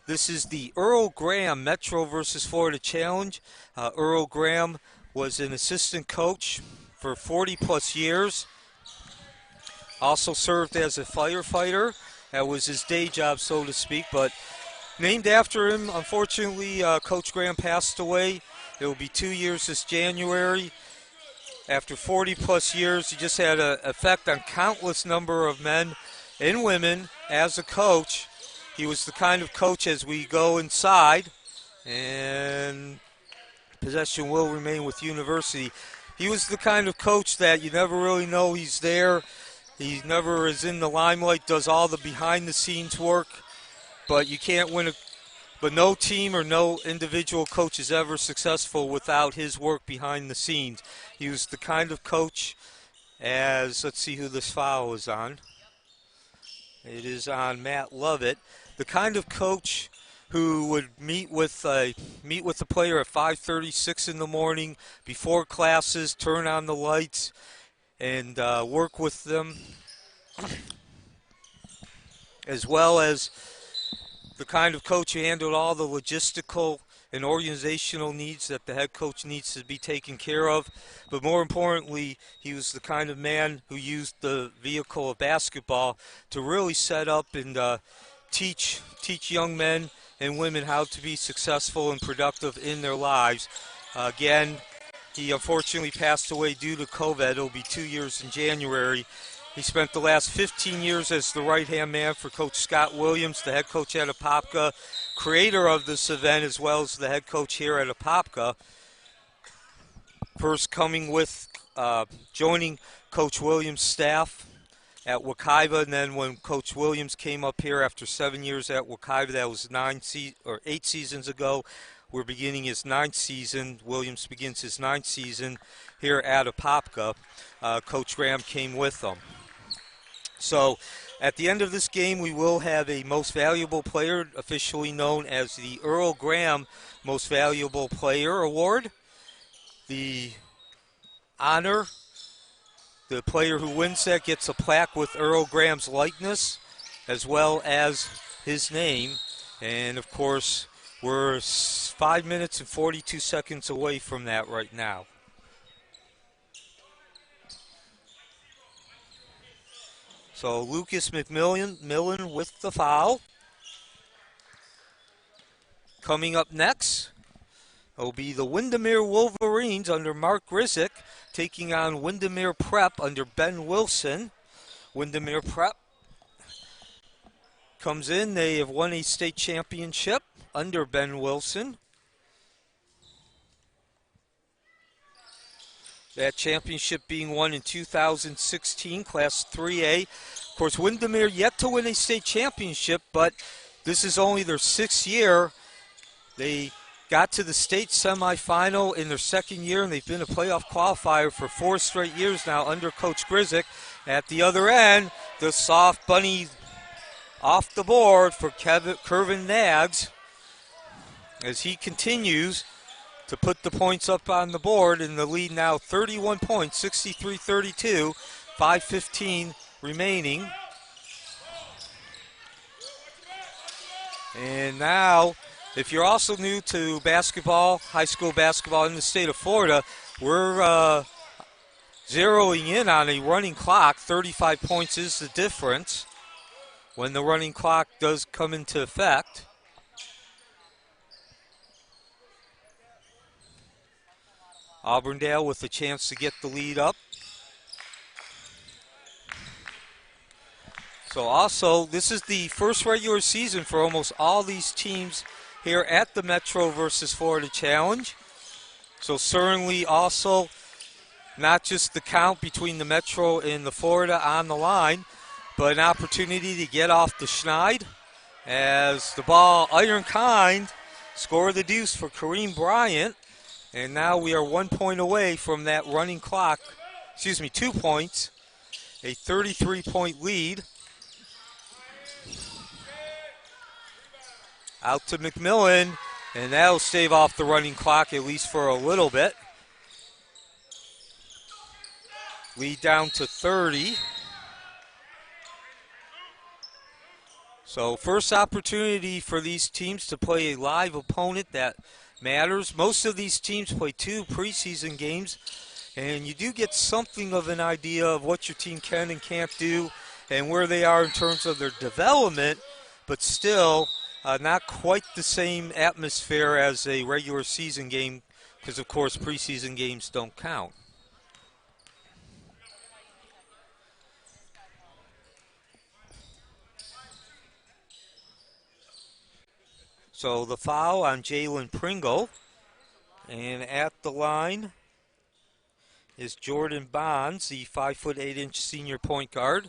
this is the Earl Graham Metro versus Florida Challenge. Earl Graham was an assistant coach for 40-plus years. Also served as a firefighter. That was his day job, so to speak. But named after him, unfortunately, Coach Graham passed away. It will be 2 years this January. After 40-plus years, he just had an effect on countless number of men and women as a coach. he was the kind of coach, as we go inside, and possession will remain with University. He was the kind of coach that you never really know he's there. He never is in the limelight, does all the behind-the-scenes work, but you can't win but no team or no individual coach is ever successful without his work behind the scenes. He was the kind of coach let's see who this foul is on. It is on Matt Lovett. The kind of coach who would meet with the player at 5:36 in the morning before classes, turn on the lights, and work with them, as well as the kind of coach who handled all the logistical and organizational needs that the head coach needs to be taken care of. But more importantly, he was the kind of man who used the vehicle of basketball to really set up and teach young men and women how to be successful and productive in their lives. Again, he unfortunately passed away due to COVID. It'll be 2 years in January. He spent the last 15 years as the right-hand man for Coach Scott Williams, the head coach at Apopka, creator of this event, as well as the head coach here at Apopka. First joining Coach Williams' staff at Wekiva, and then when Coach Williams came up here after 7 years at Wekiva, that was 8 seasons ago. We're beginning his 9th season. Williams begins his 9th season here at Apopka. Coach Graham came with them. So at the end of this game, we will have a most valuable player, officially known as the Earl Graham Most Valuable Player Award. The honor, the player who wins that gets a plaque with Earl Graham's likeness, as well as his name. And of course, we're 5 minutes and 42 seconds away from that right now. So Lucas McMillan with the foul. Coming up next will be the Windermere Wolverines under Mark Grizzick, taking on Windermere Prep under Ben Wilson. Windermere Prep comes in. They have won a state championship under Ben Wilson. That championship being won in 2016, Class 3A. Of course, Windermere yet to win a state championship, but this is only their 6th year. They got to the state semifinal in their 2nd year, and they've been a playoff qualifier for 4 straight years now under Coach Grizzick. At the other end, the soft bunny off the board for Kervin Knaggs as he continues to put the points up on the board, in the lead now 31 points, 63-32, 5:15 remaining. And now, if you're also new to basketball, high school basketball in the state of Florida, we're zeroing in on a running clock. 35 points is the difference when the running clock does come into effect. Auburndale with a chance to get the lead up. So also, this is the first regular season for almost all these teams here at the Metro versus Florida Challenge. So certainly also not just the count between the Metro and the Florida on the line, but an opportunity to get off the schneid as the ball, iron kind, score the deuce for Kareem Bryant. And now we are 1 point away from that running clock. 2 points. A 33-point lead. Out to McMillan, and that'll stave off the running clock at least for a little bit. Lead down to 30. So first opportunity for these teams to play a live opponent that matters. Most of these teams play 2 preseason games, and you do get something of an idea of what your team can and can't do and where they are in terms of their development, but still not quite the same atmosphere as a regular season game because, of course, preseason games don't count. So the foul on Jalen Pringle. And at the line is Jordan Bonds, the 5'8" senior point guard.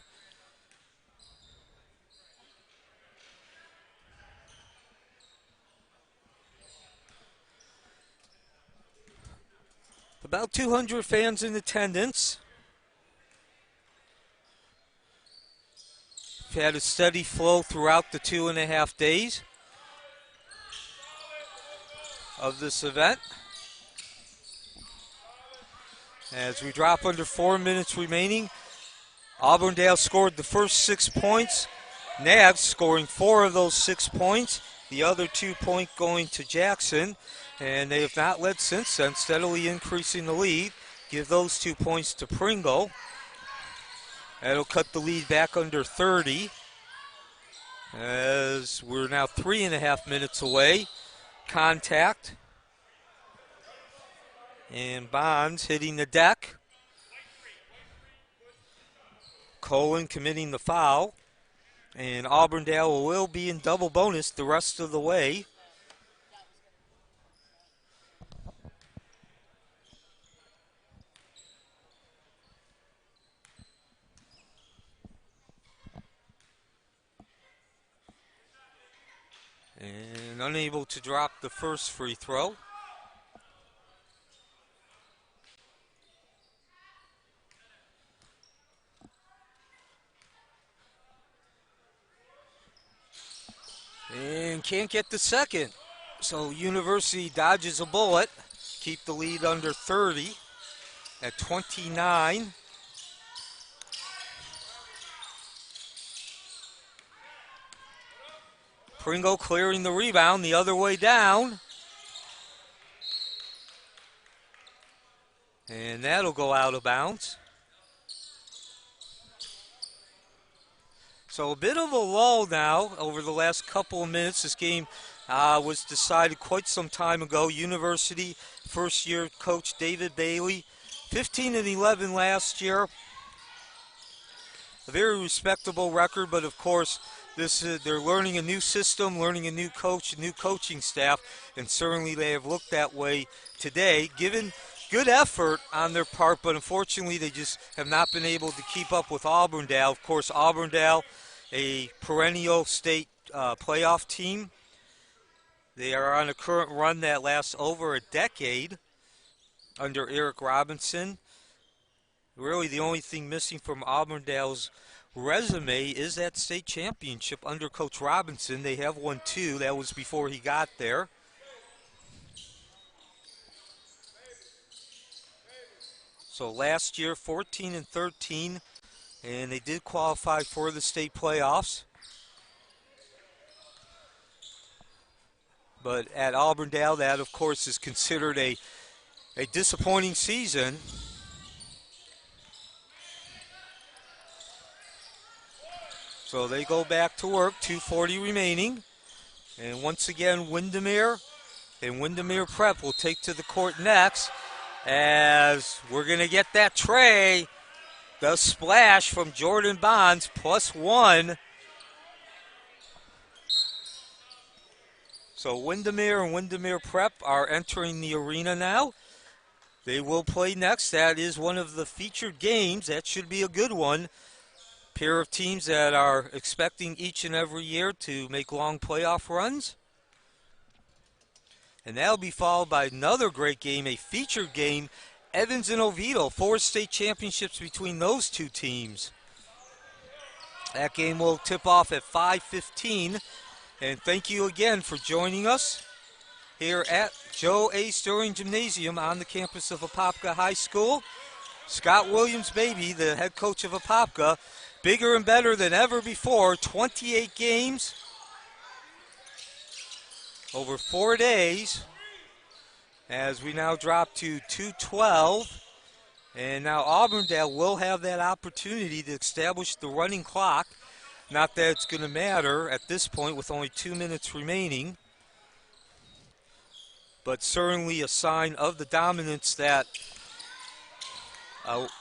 About 200 fans in attendance. We've had a steady flow throughout the 2.5 days of this event. As we drop under 4 minutes remaining, Auburndale scored the first 6 points. Knaggs scoring 4 of those 6 points. The other 2 point going to Jackson. And they have not led since then, steadily increasing the lead. Give those 2 points to Pringle. That'll cut the lead back under 30. As we're now 3.5 minutes away. Contact. And Bonds hitting the deck. Cohen committing the foul. And Auburndale will be in double bonus the rest of the way. And unable to drop the first free throw. And can't get the second. So University dodges a bullet. Keep the lead under 30 at 29. Pringle clearing the rebound the other way down. And that'll go out of bounds. So a bit of a lull now over the last couple of minutes. This game was decided quite some time ago. University first-year coach David Bailey, 15-11 last year. A very respectable record, but of course, they're learning a new system, learning a new coach, a new coaching staff, and certainly they have looked that way today, given good effort on their part, but unfortunately they just have not been able to keep up with Auburndale. Of course, Auburndale, a perennial state playoff team. They are on a current run that lasts over a decade under Eric Robinson. Really, the only thing missing from Auburndale's resume is that state championship under Coach Robinson. They have won 2. That was before he got there. So last year, 14-13, and they did qualify for the state playoffs. But at Auburndale, that, of course, is considered a disappointing season. So they go back to work, 2:40 remaining. And once again, Windermere and Windermere Prep will take to the court next, as we're going to get that tray, the splash from Jordan Bonds, +1. So Windermere and Windermere Prep are entering the arena now. They will play next. That is one of the featured games. That should be a good one. Pair of teams that are expecting each and every year to make long playoff runs. And that'll be followed by another great game, a featured game, Evans and Oviedo, 4 state championships between those two teams. That game will tip off at 5:15. And thank you again for joining us here at Joe A. Stirling Gymnasium on the campus of Apopka High School. Scott Williams, baby, the head coach of Apopka, bigger and better than ever before, 28 games over 4 days, as we now drop to 2:12. And now Auburndale will have that opportunity to establish the running clock. Not that it's going to matter at this point with only 2 minutes remaining, but certainly a sign of the dominance that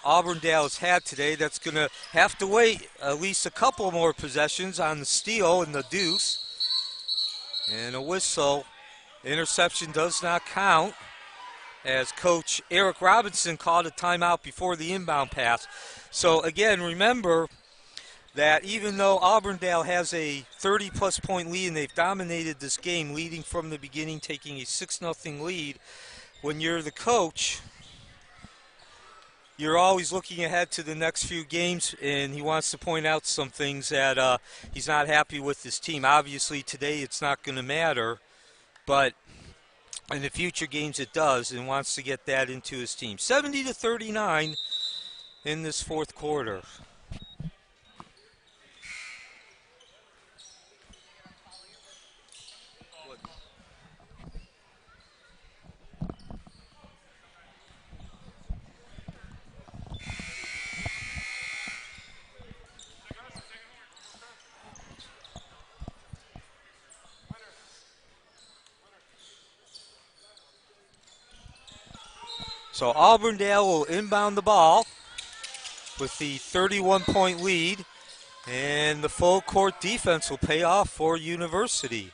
Auburndale has had today. That's going to have to wait at least a couple more possessions on the steal and the deuce. And a whistle. Interception does not count, as Coach Eric Robinson called a timeout before the inbound pass. So again, remember that even though Auburndale has a 30-plus point lead and they've dominated this game, leading from the beginning, taking a 6-0 lead, when you're the coach, you're always looking ahead to the next few games, and he wants to point out some things that he's not happy with his team. Obviously, today it's not going to matter, but in the future games it does, and wants to get that into his team. 70-39 in this fourth quarter. So Auburndale will inbound the ball with the 31-point lead, and the full court defense will pay off for University.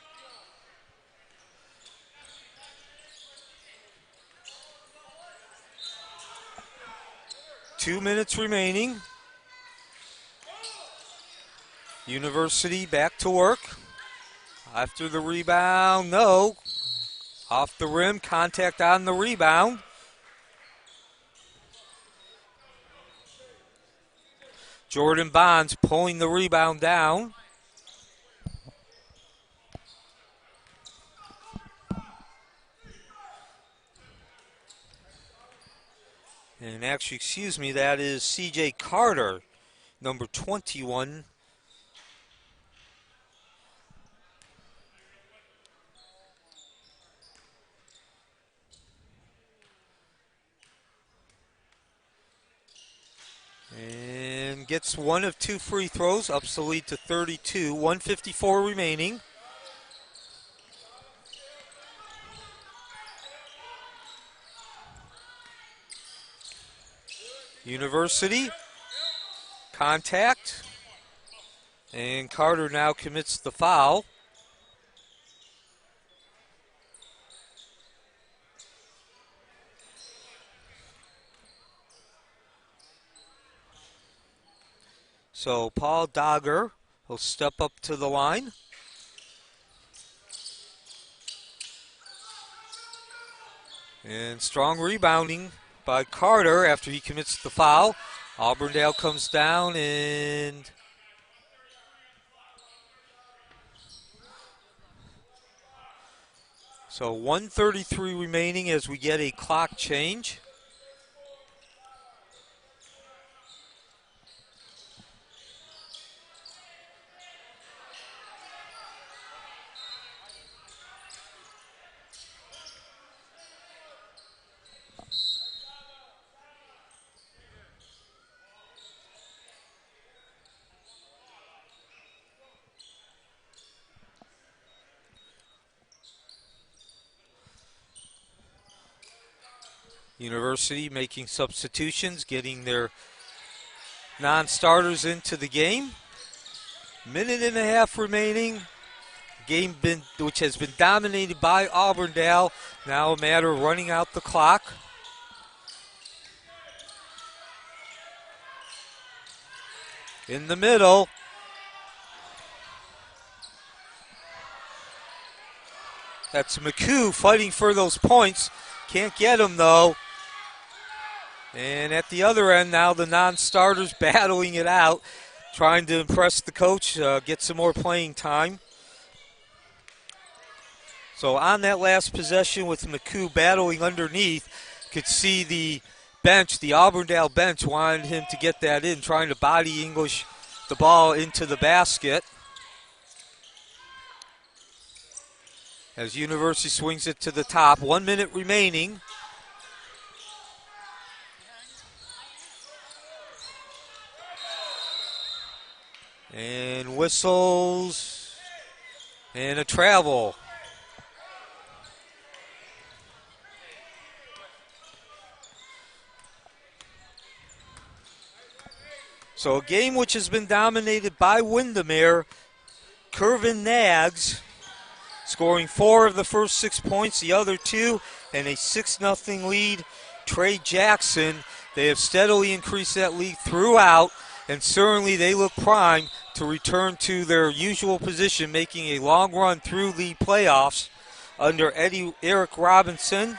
Two minutes remaining. University back to work. After the rebound, no. Off the rim, contact on the rebound. Jordan Bonds pulling the rebound down. And actually, excuse me, that is C.J. Carter, number 21. And gets one of two free throws, ups the lead to 32, 1:54 remaining. University, contact, and Carter now commits the foul. So Paul Dogger will step up to the line. And strong rebounding by Carter after he commits the foul. Auburndale comes down, and so 1:33 remaining as we get a clock change. University making substitutions, getting their non-starters into the game. Minute and a half remaining. Game which has been dominated by Auburndale. Now a matter of running out the clock. In the middle. That's McHugh fighting for those points. Can't get them though. And at the other end now, the non-starters battling it out, trying to impress the coach, get some more playing time. So on that last possession with McHugh battling underneath, could see the bench, the Auburndale bench, wanted him to get that in, trying to body English the ball into the basket. As University swings it to the top, 1 minute remaining. And whistles and a travel. So a game which has been dominated by Windermere. Kervin Knaggs scoring 4 of the first 6 points, the other 2, and a 6-0 lead. Trey Jackson, they have steadily increased that lead throughout, and certainly they look primed to return to their usual position, making a long run through the playoffs under Eric Robinson.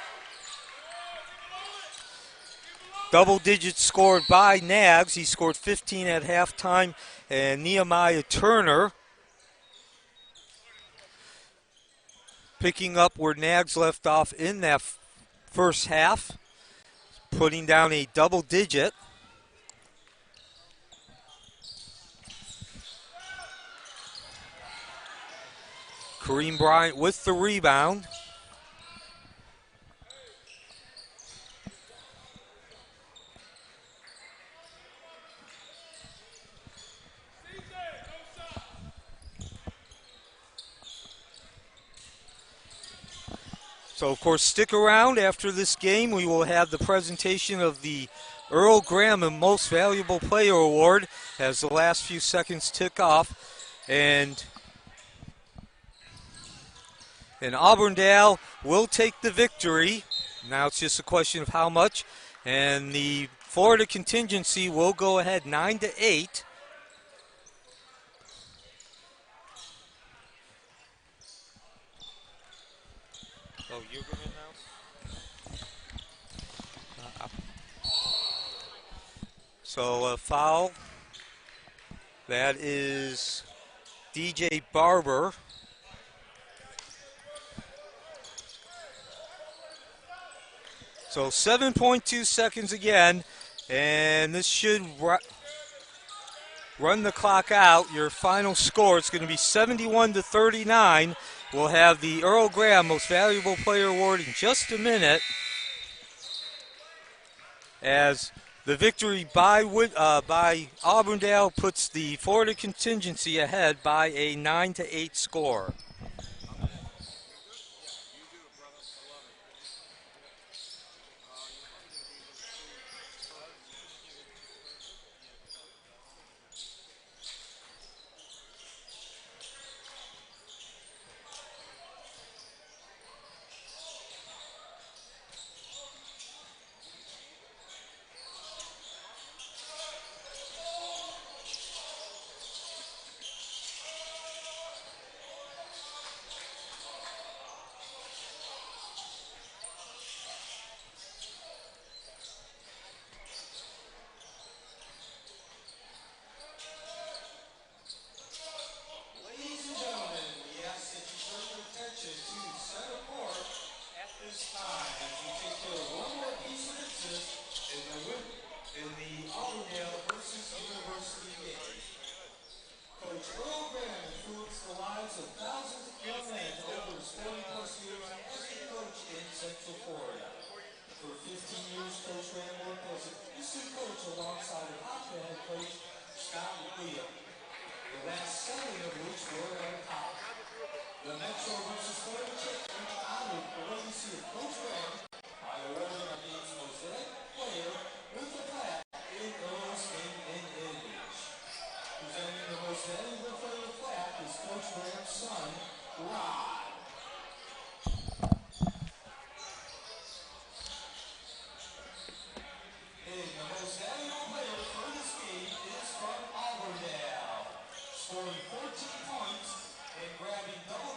Double digits scored by Knaggs. He scored 15 at halftime, and Nehemiah Turner picking up where Knaggs left off in that first half, putting down a double digit. Kareem Bryant with the rebound. So, of course, stick around after this game. We will have the presentation of the Earl Graham Most Valuable Player Award as the last few seconds tick off. And Auburndale will take the victory. Now it's just a question of how much. And the Florida contingency will go ahead 9-8. Oh, you're going to announce? So a foul. That is DJ Barber. So 7.2 seconds again, and this should run the clock out. Your final score is going to be 71-39. We'll have the Earl Graham Most Valuable Player Award in just a minute, as the victory by Auburndale puts the Florida contingency ahead by a 9-8 score. Scoring 14 points and grabbing double